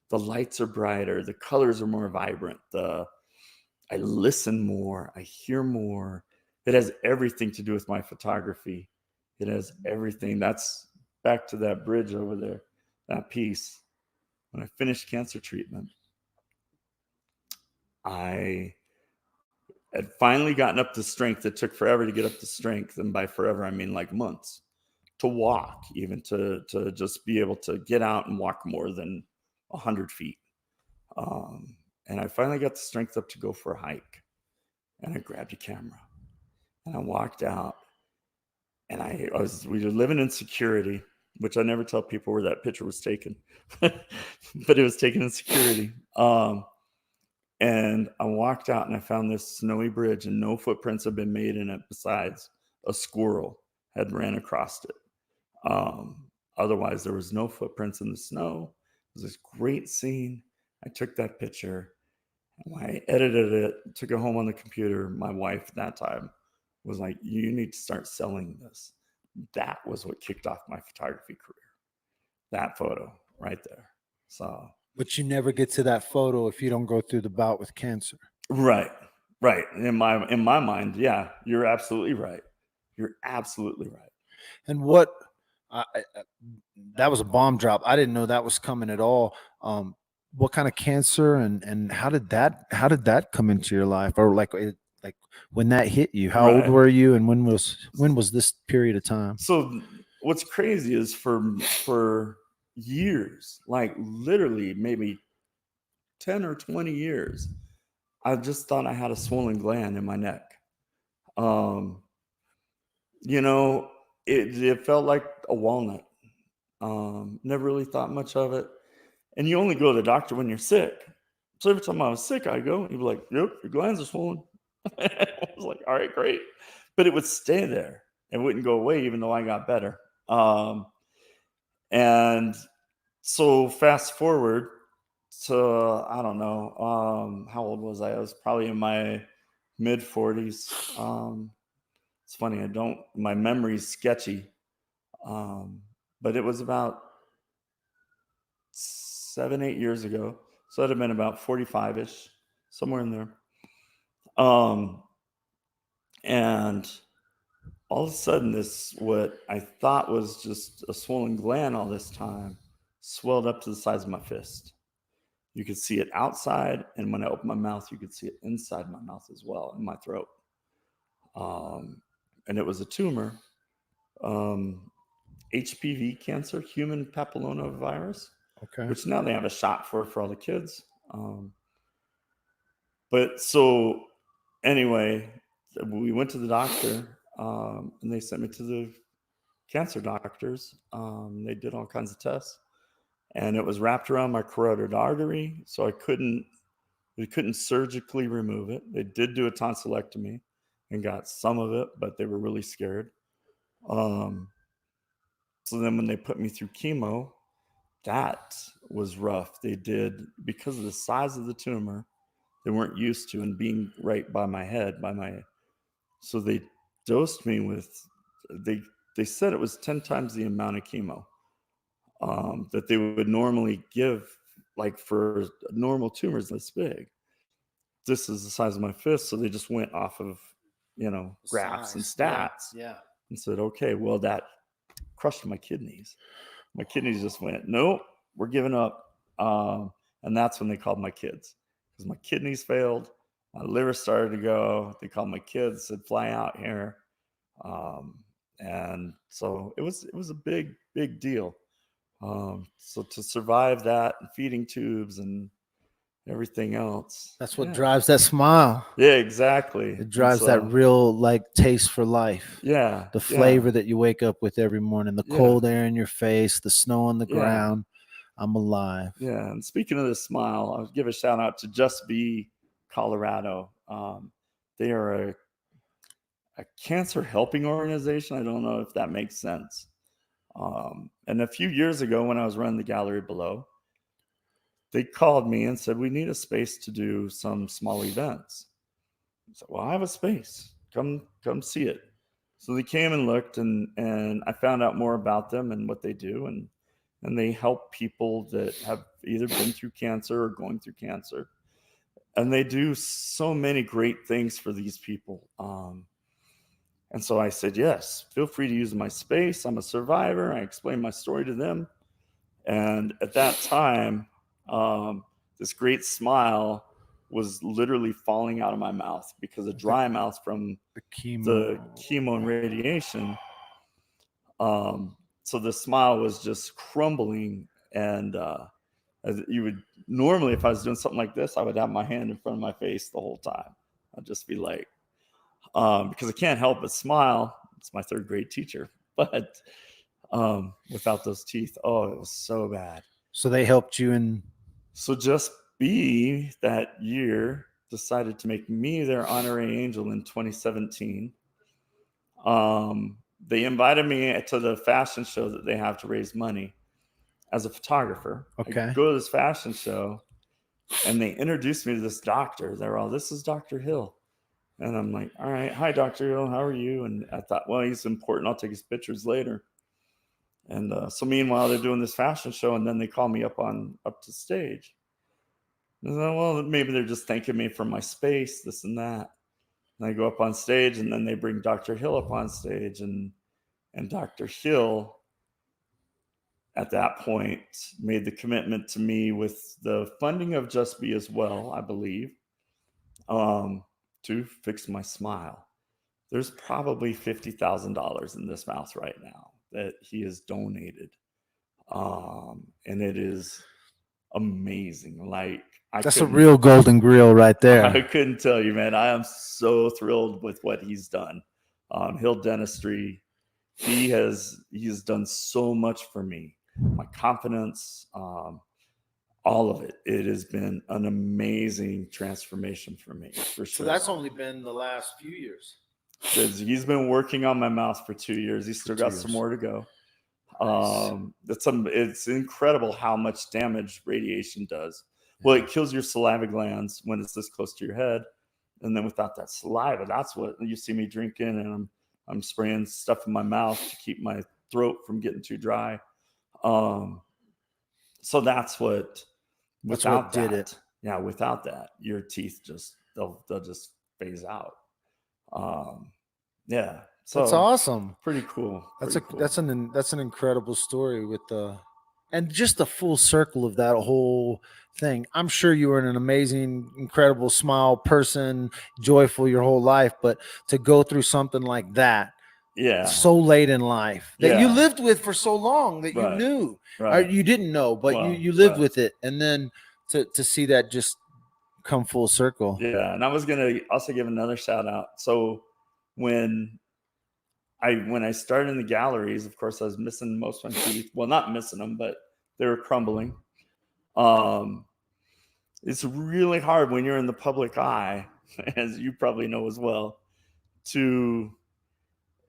Speaker 1: The lights are brighter. The colors are more vibrant. I listen more. I hear more. It has everything to do with my photography. It has everything. That's back to that bridge over there, that piece. When I finished cancer treatment, I had finally gotten up to strength. It took forever to get up to strength. And by forever, I mean like months, to walk, even to just be able to get out and walk more than 100 feet. And I finally got the strength up to go for a hike. And I grabbed a camera and I walked out, and we were living in security, which I never tell people where that picture was taken, but it was taken in security. And I walked out and I found this snowy bridge, and no footprints had been made in it besides a squirrel had ran across it. Otherwise, there was no footprints in the snow. It was this great scene. I took that picture. When I edited it, took it home on the computer, my wife at that time was like, you need to start selling this. That was what kicked off my photography career. That photo right there. So,
Speaker 2: But you never get to that photo if you don't go through the bout with cancer.
Speaker 1: right. In my mind, yeah, you're absolutely right. You're absolutely right.
Speaker 2: And that was a bomb drop. I didn't know that was coming at all. What kind of cancer and how did that come into your life, or like when that hit you? How old were you, and when was this period of time?
Speaker 1: So what's crazy is for years, like literally maybe 10 or 20 years, I just thought I had a swollen gland in my neck. It felt like a walnut. Never really thought much of it. And you only go to the doctor when you're sick. So every time I was sick, I go, he'd be like, yep, your glands are swollen. I was like, all right, great. But it would stay there. It wouldn't go away, even though I got better. And so fast forward to, I don't know, how old was I? I was probably in my mid 40s. It's funny, my memory's sketchy. But it was about 7, 8 years ago. So I'd have been about 45-ish, somewhere in there. And all of a sudden, this, what I thought was just a swollen gland all this time, swelled up to the size of my fist. You could see it outside, and when I opened my mouth, you could see it inside my mouth as well, in my throat. And it was a tumor, HPV cancer, human papillomavirus,
Speaker 2: Okay.
Speaker 1: which now they have a shot for all the kids. But so anyway, we went to the doctor, and they sent me to the cancer doctors. They did all kinds of tests, and it was wrapped around my carotid artery, so they couldn't surgically remove it. They did do a tonsillectomy and got some of it, but they were really scared. So then when they put me through chemo, that was rough. They did, because of the size of the tumor, they weren't used to, and being right by my head, so they dosed me with, they said it was 10 times the amount of chemo that they would normally give, like for normal tumors this big. This is the size of my fist, so they just went off of, graphs and stats.
Speaker 2: Yeah.
Speaker 1: And said, okay, well, that crushed my kidneys. My kidneys just went, nope, we're giving up. And that's when they called my kids, because my kidneys failed. My liver started to go. They called my kids, said, fly out here. And so it was a big deal. So to survive that, and feeding tubes and everything else.
Speaker 2: That's what drives that smile.
Speaker 1: Yeah, exactly.
Speaker 2: It drives that real taste for life.
Speaker 1: Yeah.
Speaker 2: The flavor that you wake up with every morning, the cold air in your face, the snow on the ground. I'm alive.
Speaker 1: Yeah. And speaking of the smile, I'll give a shout out to Just Be Colorado. They are a cancer helping organization. I don't know if that makes sense. And a few years ago, when I was running the gallery below, they called me and said, we need a space to do some small events. I said, well, I have a space. Come see it. So they came and looked, and I found out more about them and what they do. And they help people that have either been through cancer or going through cancer. And they do so many great things for these people. And so I said, yes, feel free to use my space. I'm a survivor. I explained my story to them. And at that time, this great smile was literally falling out of my mouth because of dry mouth from the chemo and radiation. So the smile was just crumbling. And you would normally, if I was doing something like this, I would have my hand in front of my face the whole time. I'd just be like, because I can't help but smile. It's my third grade teacher, but without those teeth, oh, it was so bad.
Speaker 2: So they helped you in.
Speaker 1: So Just Be that year decided to make me their honorary angel in 2017. They invited me to the fashion show that they have to raise money as a photographer.
Speaker 2: Okay.
Speaker 1: I go to this fashion show, and they introduced me to this doctor. They're all, this is Dr. Hill. And I'm like, all right, hi, Dr. Hill, how are you? And I thought, well, he's important. I'll take his pictures later. And so meanwhile, they're doing this fashion show, and then they call me up to stage. And I thought, well, maybe they're just thanking me for my space, this and that. And I go up on stage, and then they bring Dr. Hill up on stage, and Dr. Hill at that point made the commitment to me with the funding of Just Be as well, I believe, to fix my smile. There's probably $50,000 in this mouth right now that he has donated. And it is amazing. Like,
Speaker 2: that's a real golden grill right there.
Speaker 1: I couldn't tell you, man. I am so thrilled with what he's done. Hill Dentistry, he's done so much for me. My confidence, all of it. It has been an amazing transformation for me, for sure.
Speaker 2: So that's only been the last few years.
Speaker 1: He's been working on my mouth for 2 years. He's still got some more to go. It's incredible how much damage radiation does. Well, it kills your salivary glands when it's this close to your head, and then without that saliva, that's what you see me drinking, and I'm spraying stuff in my mouth to keep my throat from getting too dry. So that's what
Speaker 2: That's
Speaker 1: without
Speaker 2: what did
Speaker 1: that,
Speaker 2: it.
Speaker 1: yeah, without that, your teeth just they'll just phase out. Yeah,
Speaker 2: That's
Speaker 1: so
Speaker 2: awesome.
Speaker 1: pretty cool.
Speaker 2: That's
Speaker 1: Pretty cool.
Speaker 2: that's an incredible story with the and just the full circle of that whole thing. I'm sure you were an amazing, incredible, smile person, joyful your whole life, but to go through something like that
Speaker 1: Yeah,
Speaker 2: so late in life that you
Speaker 1: yeah,
Speaker 2: lived with for so long that you
Speaker 1: right,
Speaker 2: knew or
Speaker 1: right.
Speaker 2: you didn't know, but
Speaker 1: Well,
Speaker 2: you lived
Speaker 1: right.
Speaker 2: with it, and then to see that just come full circle.
Speaker 1: Yeah, and I was gonna also give another shout out. So when when I started in the galleries, of course, I was missing most of my teeth. Well, not missing them, but they were crumbling. Um, it's really hard when you're in the public eye, as you probably know as well, to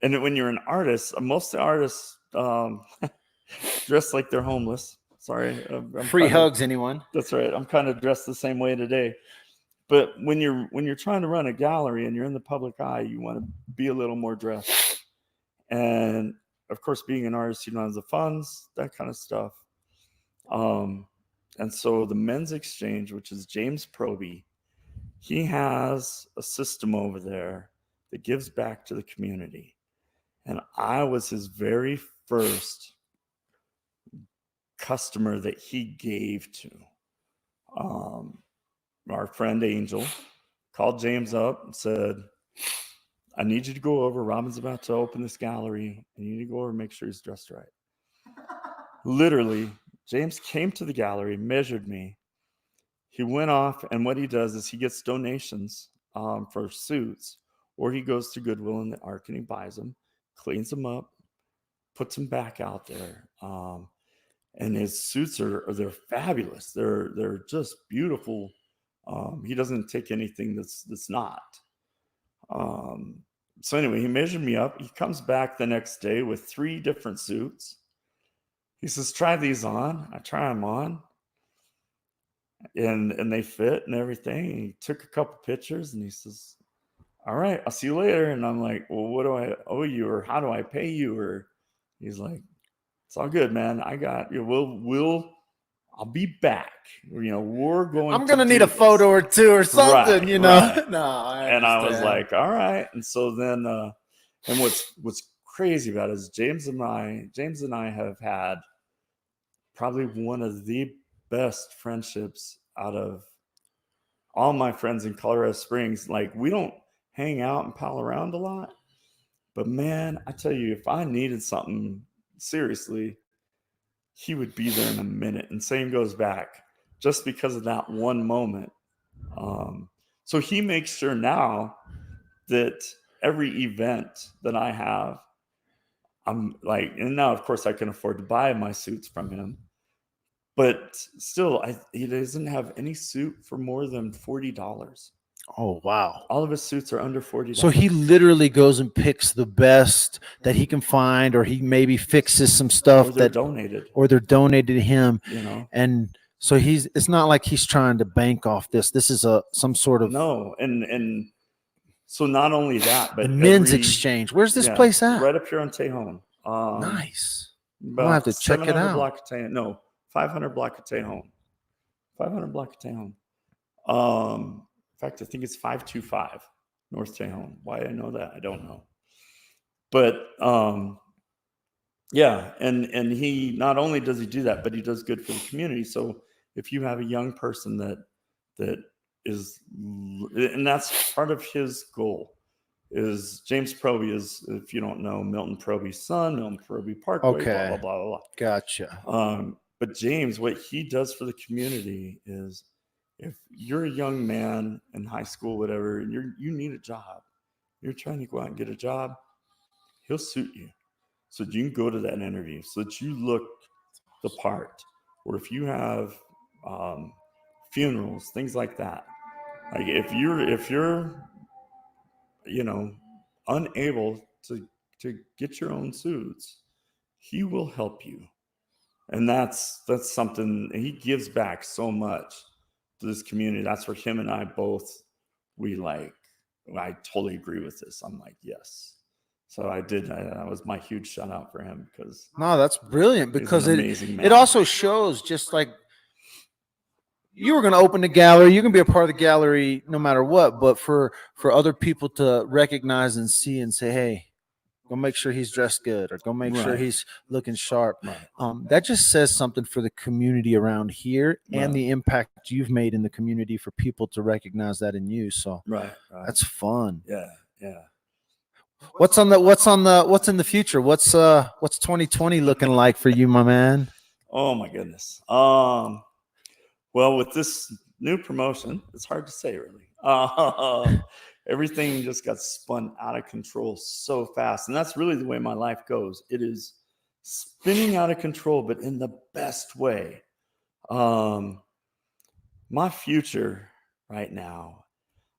Speaker 1: and when you're an artist, most of the artists dress like they're homeless. Sorry, I'm
Speaker 2: Free
Speaker 1: kind of
Speaker 2: hugs, anyone?
Speaker 1: that's right. I'm kind of dressed the same way today. But when you're trying to run a gallery and you're in the public eye, you want to be a little more dressed. And of course, being an artist, you don't have the funds, that kind of stuff. And so the Men's Exchange, which is James Proby, he has a system over there that gives back to the community. And I was his very first customer that he gave to. Our friend Angel called James up and said, I need you to go over. Robin's about to open this gallery, and you need to go over and make sure he's dressed right. Literally, James came to the gallery, measured me. He went off, and what he does is he gets donations for suits, or he goes to Goodwill in the Ark and he buys them, cleans them up, puts them back out there. And his suits they're fabulous. They're just beautiful. He doesn't take anything that's not. So anyway, he measured me up. He comes back the next day with 3 different suits. He says, try these on. I try them on. And they fit and everything. And he took a couple pictures and he says, all right, I'll see you later. And I'm like, well, what do I owe you? Or how do I pay you? Or he's like, it's all good, man. I got you. I'll be back. We're going
Speaker 2: I'm gonna
Speaker 1: to
Speaker 2: need
Speaker 1: do
Speaker 2: a photo
Speaker 1: this.
Speaker 2: or two or something,
Speaker 1: Right,
Speaker 2: you know.
Speaker 1: right.
Speaker 2: No, I
Speaker 1: And I was
Speaker 2: understand.
Speaker 1: like, all right. And so then and what's crazy about it is James and I have had probably one of the best friendships out of all my friends in Colorado Springs. Like, we don't hang out and pal around a lot, but man, I tell you, if I needed something seriously, he would be there in a minute. And same goes back, just because of that one moment. So he makes sure now that every event that I have, I'm like, and now of course I can afford to buy my suits from him, but still, he doesn't have any suit for more than $40.
Speaker 2: Oh wow.
Speaker 1: All of his suits are under $40.
Speaker 2: So he literally goes and picks the best that he can find, or he maybe fixes some
Speaker 1: or
Speaker 2: stuff
Speaker 1: they're
Speaker 2: that
Speaker 1: donated.
Speaker 2: or they're donated to him. And so it's not like he's trying to bank off this. This is some sort of
Speaker 1: No, and so not only that, but
Speaker 2: the Men's Exchange. Where's this place at?
Speaker 1: right up here on Tejon.
Speaker 2: Nice. I'm gonna have
Speaker 1: About
Speaker 2: to check it
Speaker 1: 700
Speaker 2: out.
Speaker 1: block of Tejon. No, 500 block of Tejon. 500 block of Tejon. In fact, I think it's 525 North Tejon. Why I know that, I don't know. But yeah, and he not only does he do that, but he does good for the community. So if you have a young person that is, and that's part of his goal, is James Proby is, if you don't know, Milton Proby's son, Milton Proby Parkway,
Speaker 2: Okay.
Speaker 1: blah, blah, blah, blah.
Speaker 2: Gotcha.
Speaker 1: But James, what he does for the community is, if you're a young man in high school, whatever, and you need a job, you're trying to go out and get a job, he'll suit you so that you can go to that interview, so that you look the part. Or if you have funerals, things like that. Like if you're unable to get your own suits, he will help you. And that's something he gives back so much to this community. That's where him and I both, I totally agree with this. I'm like, yes. So I did. That was my huge shout out for him, because
Speaker 2: No, that's brilliant,
Speaker 1: he's
Speaker 2: because
Speaker 1: an amazing man.
Speaker 2: it also shows, just like you were going to open the gallery. You can be a part of the gallery no matter what. But for other people to recognize and see and say, hey, go make sure he's dressed good, or go make sure
Speaker 1: Right.
Speaker 2: he's looking sharp.
Speaker 1: Right.
Speaker 2: That just says something for the community around here and
Speaker 1: Right.
Speaker 2: the impact you've made in the community for people to recognize that in you. So
Speaker 1: Right.
Speaker 2: that's fun.
Speaker 1: Yeah. Yeah.
Speaker 2: What's in the future? What's 2020 looking like for you, my man?
Speaker 1: Oh my goodness. Well, with this new promotion, it's hard to say really. Everything just got spun out of control so fast, and that's really the way my life goes. It is spinning out of control, but in the best way. My future right now,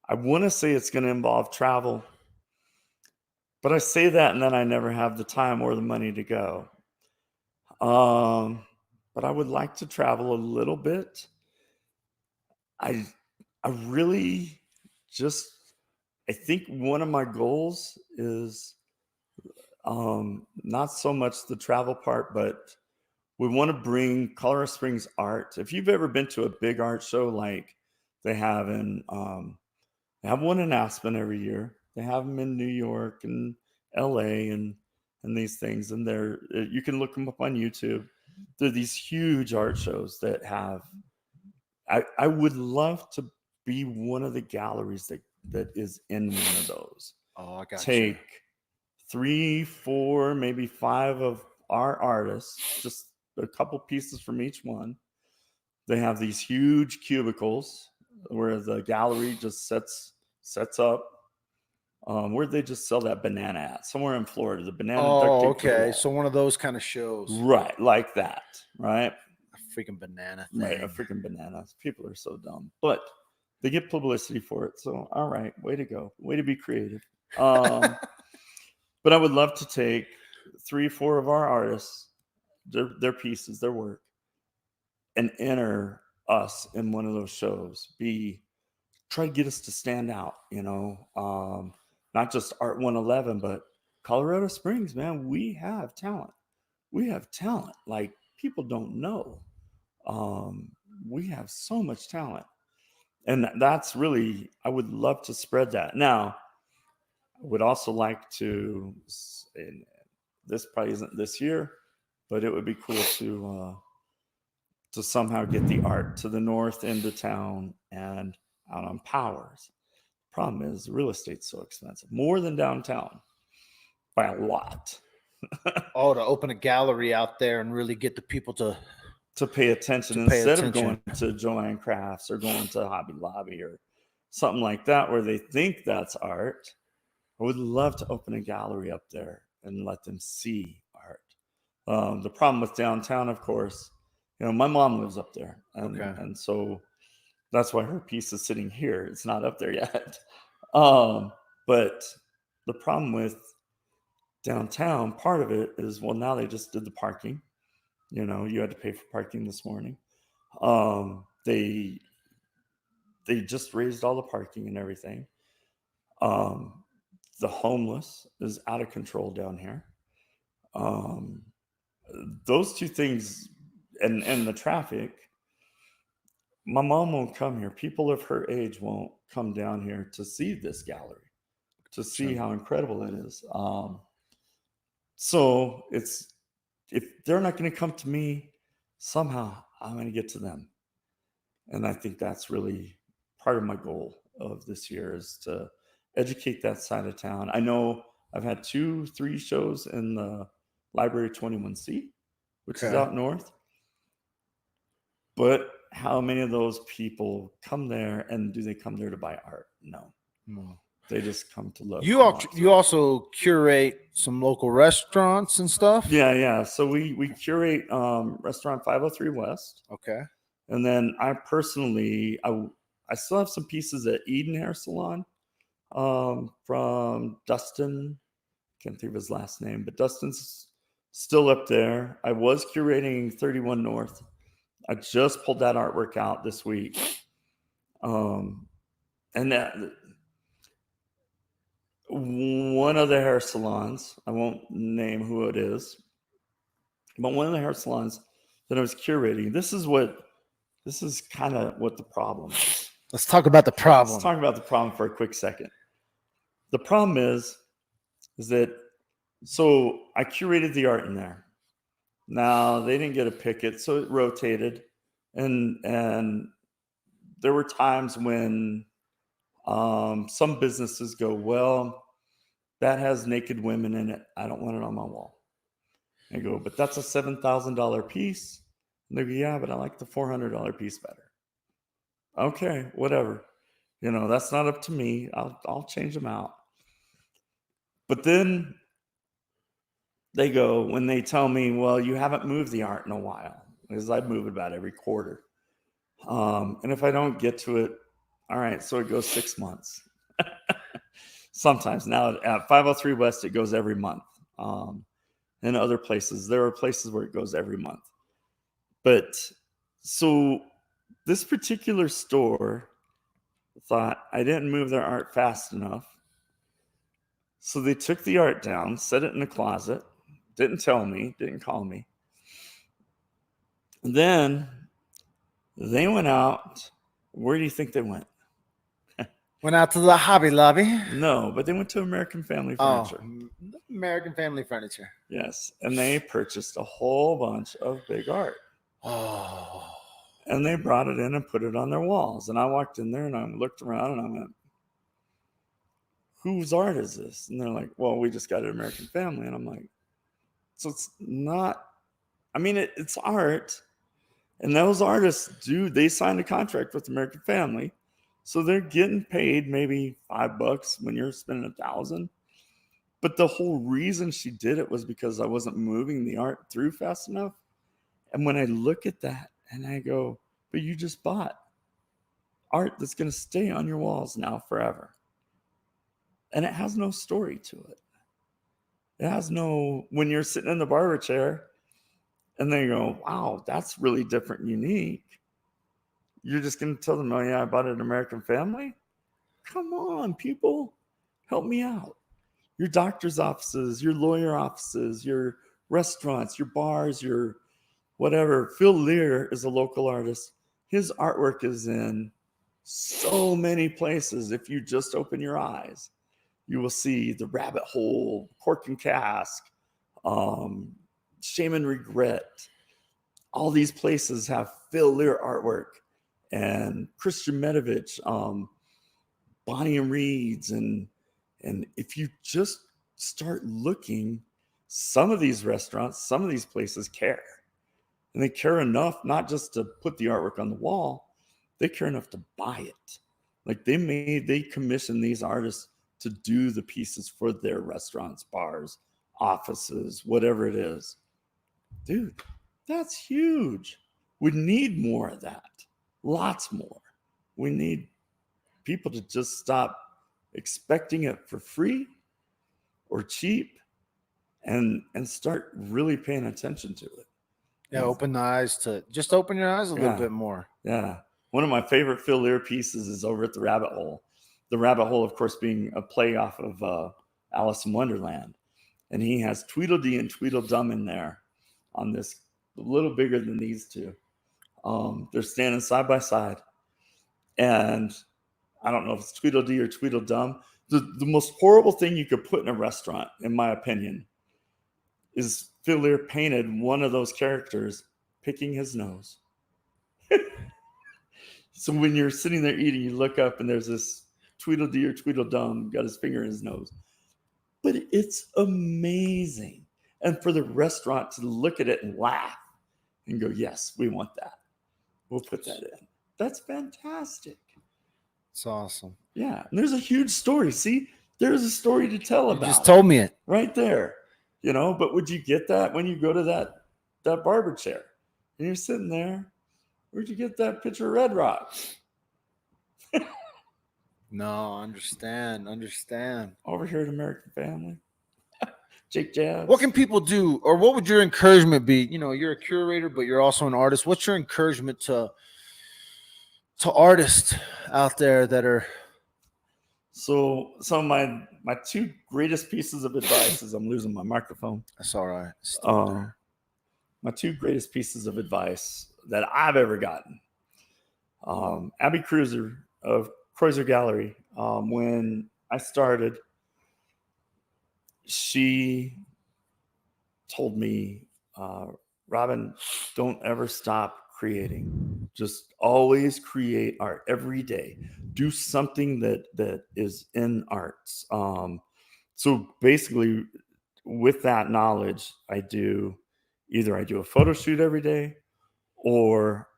Speaker 1: I want to say it's going to involve travel, but I say that and then I never have the time or the money to go. But I would like to travel a little bit. I I really just I think one of my goals is not so much the travel part, but we want to bring Colorado Springs art. If you've ever been to a big art show like they have they have one in Aspen every year. They have them in New York and LA and these things, and they're you can look them up on YouTube. They're these huge art shows that have. I would love to be one of the galleries that is in one of those.
Speaker 2: Oh, I got you.
Speaker 1: Take 3, 4, maybe 5 of our artists, just a couple pieces from each one. They have these huge cubicles where the gallery just sets up. Where they just sell that banana at? Somewhere in Florida. The banana duct
Speaker 2: Oh,
Speaker 1: tape to the
Speaker 2: okay.
Speaker 1: wall.
Speaker 2: So one of those kind of shows.
Speaker 1: Right, like that, right?
Speaker 2: A freaking banana
Speaker 1: Right,
Speaker 2: thing.
Speaker 1: a freaking banana. People are so dumb, but they get publicity for it. So, all right, way to go, way to be creative. But I would love to take 3, 4 of our artists, their pieces, their work, and enter us in one of those shows. Try to get us to stand out. Not just Art 111, but Colorado Springs, man. We have talent. We have talent like people don't know. We have so much talent, and that's really I would love to spread that. Now I would also like to, and this probably isn't this year, but it would be cool to somehow get the art to the north end of town and out on Powers. Problem is real estate's so expensive, more than downtown by a lot.
Speaker 2: Oh, to open a gallery out there and really get the people to
Speaker 1: pay attention
Speaker 2: To pay
Speaker 1: instead
Speaker 2: attention.
Speaker 1: of going to Joanne Crafts or going to Hobby Lobby or something like that where they think that's art. I would love to open a gallery up there and let them see art. The problem with downtown, of course, my mom lives up there,
Speaker 2: Okay.
Speaker 1: and so that's why her piece is sitting here. It's not up there yet. But the problem with downtown, part of it is, well, now they just did the parking. You had to pay for parking this morning. They just raised all the parking and everything. The homeless is out of control down here. Those two things, and the traffic. My mom won't come here. People of her age won't come down here to see this gallery, to see how incredible it is. So if they're not going to come to me, somehow I'm going to get to them. And I think that's really part of my goal of this year is to educate that side of town. I know I've had 2, 3 shows in the Library 21C, which is
Speaker 2: Okay.
Speaker 1: out north. But how many of those people come there, and do they come there to buy art? No. They just come to look.
Speaker 2: You also curate some local restaurants and stuff.
Speaker 1: Yeah. So we curate restaurant 503 West.
Speaker 2: Okay.
Speaker 1: And then I personally, I still have some pieces at Eden Hair Salon from Dustin. Can't think of his last name, but Dustin's still up there. I was curating 31 North. I just pulled that artwork out this week. And that one of the hair salons, I won't name who it is, but one of the hair salons that I was curating, this is what this is kind of what the problem is.
Speaker 2: Let's talk about the problem.
Speaker 1: Let's talk about the problem for a quick second. The problem is that, so I curated the art in there. Now they didn't get to pick it, so it rotated, and there were times when some businesses go, well, that has naked women in it. I don't want it on my wall. I go, but that's a $7,000 piece. And they go, yeah, but I like the $400 piece better. Okay, whatever. That's not up to me. I'll change them out. But then they go, when they tell me, well, you haven't moved the art in a while, because I move it about every quarter. And if I don't get to it, all right, so it goes 6 months. Sometimes now at 503 West, it goes every month. And other places, there are places where it goes every month. But so this particular store thought I didn't move their art fast enough. So they took the art down, set it in the closet, didn't tell me, didn't call me. And then they went out. Where do you think they went?
Speaker 2: Went out to the Hobby Lobby.
Speaker 1: No, but they went to American Family Furniture.
Speaker 2: Oh, American Family Furniture.
Speaker 1: Yes. And they purchased a whole bunch of big art.
Speaker 2: Oh.
Speaker 1: And they brought it in and put it on their walls. And I walked in there and I looked around and I went, whose art is this? And they're like, well, we just got an American Family. And I'm like, so it's not, I mean, it's art. And those artists they signed a contract with American Family. So they're getting paid maybe $5 when you're spending $1,000. But the whole reason she did it was because I wasn't moving the art through fast enough. And when I look at that and I go, but you just bought art that's going to stay on your walls now forever. And it has no story to it. It has no, when you're sitting in the barber chair and they go, wow, that's really different and unique. You're just going to tell them, oh, yeah, I bought it at American Family? Come on, people. Help me out. Your doctor's offices, your lawyer offices, your restaurants, your bars, your whatever. Phil Lear is a local artist. His artwork is in so many places. If you just open your eyes, you will see the Rabbit Hole, Cork and Cask, Shame and Regret. All these places have Phil Lear artwork. And Christian Medovich, Bonnie and Reeds, and if you just start looking, some of these restaurants, some of these places care, and they care enough not just to put the artwork on the wall, they care enough to buy it. Like they commission these artists to do the pieces for their restaurants, bars, offices, whatever it is. Dude, that's huge. We need more of that. Lots more. We need people to just stop expecting it for free or cheap and start really paying attention to it.
Speaker 2: Yeah, open your eyes a little bit more.
Speaker 1: Yeah. One of my favorite Phil Lear pieces is over at the Rabbit Hole. The Rabbit Hole, of course, being a play off of Alice in Wonderland. And he has Tweedledee and Tweedledum in there on this, a little bigger than these two. They're standing side by side. And I don't know if it's Tweedledee or Tweedledum. The most horrible thing you could put in a restaurant, in my opinion, is Phil Lear painted one of those characters picking his nose. So when you're sitting there eating, you look up and there's this Tweedledee or Tweedledum got his finger in his nose. But it's amazing. And for the restaurant to look at it and laugh and go, yes, we want that. We'll put that in. That's fantastic.
Speaker 2: It's awesome.
Speaker 1: Yeah. And there's a huge story. See, there's a story to tell about.
Speaker 2: You just told me it.
Speaker 1: Right there. But would you get that when you go to that barber chair and you're sitting there? Where'd you get that picture of Red Rocks?
Speaker 2: No, understand.
Speaker 1: Over here at American Family. Jake Jazz.
Speaker 2: What can people do, or what would your encouragement be? You're a curator, but you're also an artist. What's your encouragement to artists out there that are?
Speaker 1: So some of my two greatest pieces of advice is I'm losing my microphone.
Speaker 2: That's all right.
Speaker 1: My two greatest pieces of advice that I've ever gotten Abby Cruiser of Kreuzer Gallery. When I started, she told me, Robin, don't ever stop creating. Just always create art every day. Do something that is in arts. So basically, with that knowledge, I do a photo shoot every day, or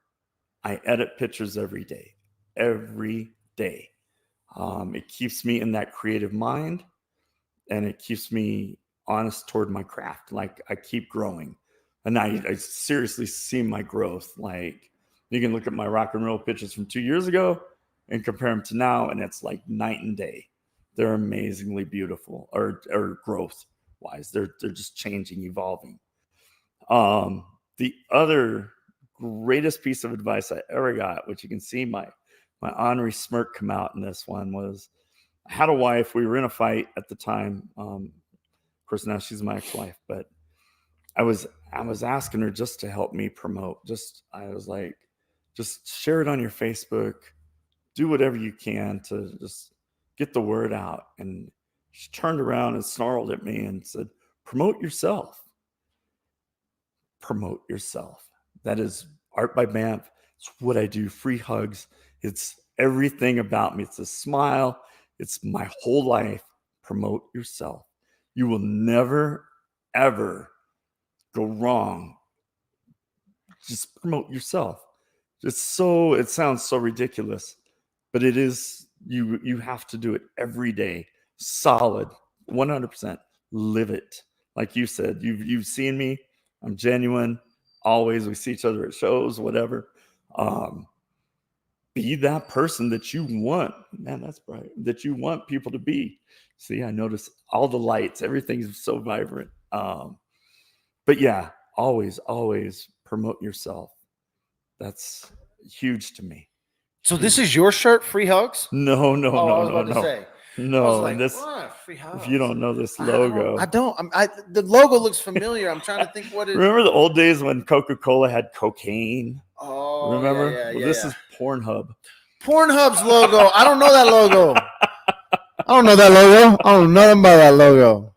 Speaker 1: I edit pictures every day. Every day. It keeps me in that creative mind, and it keeps me honest toward my craft. Like I keep growing, and I seriously see my growth. Like you can look at my rock and roll pictures from 2 years ago and compare them to now, and it's like night and day. They're amazingly beautiful, or growth wise, they're just changing, evolving. The other greatest piece of advice I ever got, which you can see my ornery smirk come out in this one, was I had a wife. We were in a fight at the time. Of course, now she's my ex-wife, but I was asking her just to help me promote. I was like, just share it on your Facebook, do whatever you can to just get the word out. And she turned around and snarled at me and said, promote yourself. Promote yourself. That is Art by BAMF. It's what I do. Free hugs. It's everything about me. It's a smile. It's my whole life. Promote yourself. You will never, ever go wrong. Just promote yourself. It sounds so ridiculous, but it is. You have to do it every day. Solid, 100%. Live it. Like you said, you've seen me. I'm genuine. Always, we see each other at shows, whatever. Be that person that you want. Man, that's bright. That you want people to be. See, I notice all the lights. Everything's so vibrant. But yeah, always promote yourself. That's huge to me.
Speaker 2: So this is your shirt, Free Hugs?
Speaker 1: No.
Speaker 2: I was about to say.
Speaker 1: No,
Speaker 2: I was like,
Speaker 1: and this,
Speaker 2: what? Free Hugs.
Speaker 1: if you don't know this logo,
Speaker 2: I don't. The logo looks familiar. I'm trying to think what it.
Speaker 1: Remember the old days when Coca-Cola had cocaine?
Speaker 2: Oh,
Speaker 1: Remember?
Speaker 2: Yeah.
Speaker 1: This is Pornhub.
Speaker 2: Pornhub's logo. I don't know that logo. I don't know nothing about that logo.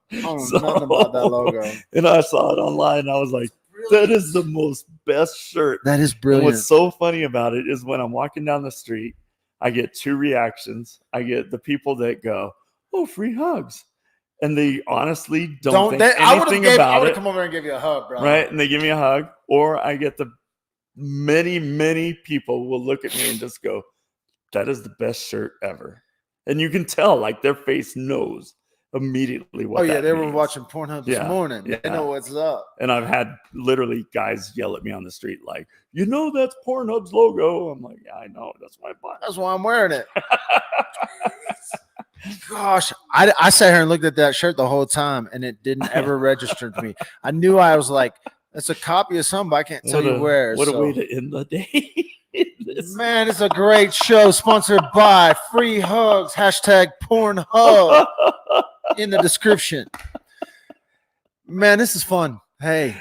Speaker 1: And I saw it online, and I was like, that is the most best shirt.
Speaker 2: That is brilliant.
Speaker 1: And what's so funny about it is when I'm walking down the street, I get two reactions. I get the people that go, oh, free hugs. And they honestly don't think anything about it.
Speaker 2: I would come over and give you a hug, bro.
Speaker 1: Right? And they give me a hug. Or I get the many people will look at me and just go, that is the best shirt ever. And you can tell, like, their face knows immediately what that
Speaker 2: they
Speaker 1: means.
Speaker 2: were watching Pornhub this morning.
Speaker 1: Yeah.
Speaker 2: They know what's up.
Speaker 1: And I've had literally guys yell at me on the street like, that's Pornhub's logo. I'm like, yeah, I know. That's why
Speaker 2: I'm wearing it. Gosh, I sat here and looked at that shirt the whole time, and it didn't ever register to me. I knew I was like, it's a copy of something, but I can't tell you where.
Speaker 1: What a way to end the day.
Speaker 2: Man, it's a great show sponsored by Free Hugs, #Pornhub in the description. Man, this is fun. Hey,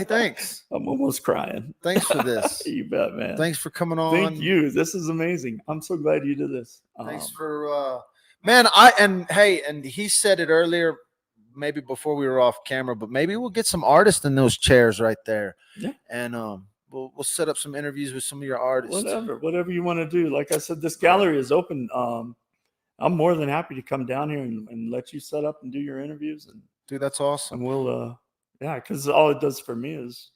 Speaker 2: thanks.
Speaker 1: I'm almost crying.
Speaker 2: Thanks for this.
Speaker 1: You bet, man.
Speaker 2: Thanks for coming on.
Speaker 1: Thank you. This is amazing. I'm so glad you did this.
Speaker 2: Thanks for man, and he said it earlier, maybe before we were off camera, but maybe we'll get some artists in those chairs right there.
Speaker 1: Yeah.
Speaker 2: And we'll set up some interviews with some of your artists.
Speaker 1: Whatever you want to do. Like I said, this gallery is open. I'm more than happy to come down here and let you set up and do your interviews. And
Speaker 2: dude, that's awesome.
Speaker 1: And we'll because all it does for me is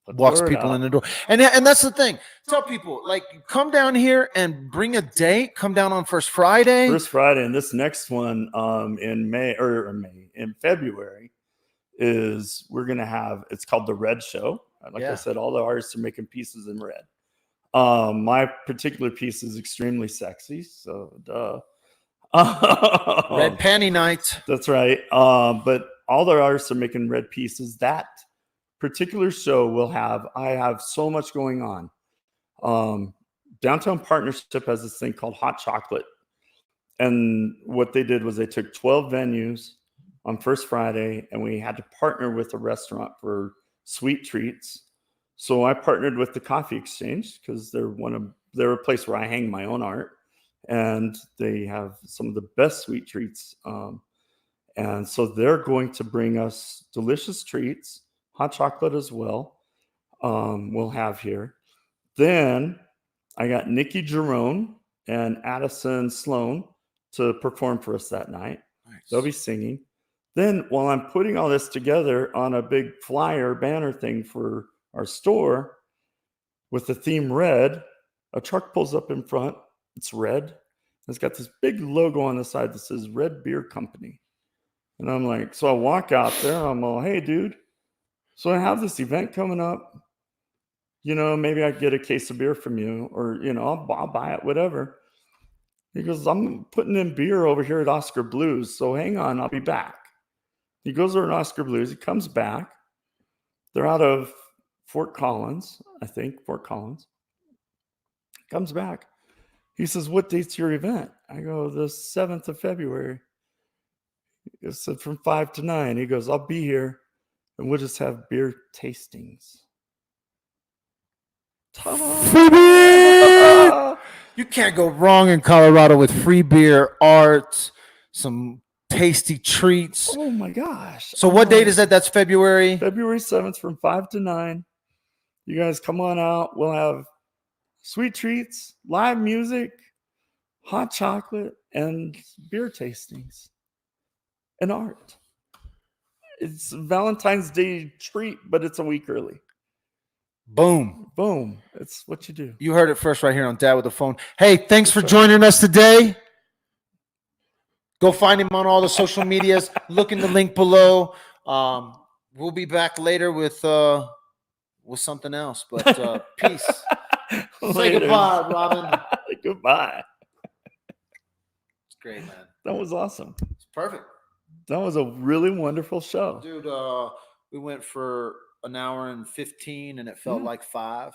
Speaker 2: walks people in the door. And that's the thing. Tell people, like, come down here and bring a date. Come down on First Friday.
Speaker 1: And this next one in February is we're gonna have, it's called the Red Show. Like I said, all the artists are making pieces in red. My particular piece is extremely sexy, so duh.
Speaker 2: Red panty night.
Speaker 1: That's right. But all the artists are making red pieces. That particular show I have so much going on. Downtown Partnership has this thing called Hot Chocolate. And what they did was they took 12 venues on First Friday, and we had to partner with a restaurant for sweet treats. So I partnered with the Coffee Exchange because they're a place where I hang my own art, and they have some of the best sweet treats. And so they're going to bring us delicious treats, hot chocolate as well. We'll have here. Then I got Nikki Jerome and Addison Sloan to perform for us that night.
Speaker 2: Nice.
Speaker 1: They'll be singing. Then while I'm putting all this together on a big flyer banner thing for our store with the theme red, a truck pulls up in front. It's red. It's got this big logo on the side that says Red Beer Company. And I'm like, so I walk out there. I'm all, hey, dude. So I have this event coming up. Maybe I get a case of beer from you, or, I'll buy it, whatever. He goes, I'm putting in beer over here at Oscar Blues. So hang on, I'll be back. He goes over to Oscar Blues. He comes back. They're out of Fort Collins, I think, Fort Collins. Comes back. He says, what date's your event? I go, the 7th of February. He said, from 5 to 9. He goes, I'll be here, and we'll just have beer tastings.
Speaker 2: Free beer! You can't go wrong in Colorado with free beer, art, some tasty treats.
Speaker 1: Oh my gosh.
Speaker 2: So what date is that? That's February?
Speaker 1: February 7th from 5 to 9. You guys come on out. We'll have sweet treats, live music, hot chocolate, and beer tastings and art. It's a Valentine's Day treat, but it's a week early.
Speaker 2: Boom.
Speaker 1: Boom. It's what you do.
Speaker 2: You heard it first right here on Dad with the Phone. Hey, thanks for joining us today. Go find him on all the social medias. Look in the link below. We'll be back later with something else. But peace. Say goodbye, Robin.
Speaker 1: Goodbye.
Speaker 2: It's great, man.
Speaker 1: That was awesome.
Speaker 2: It's perfect.
Speaker 1: That was a really wonderful show.
Speaker 2: Dude, we went for an hour and 15 and it felt like 5.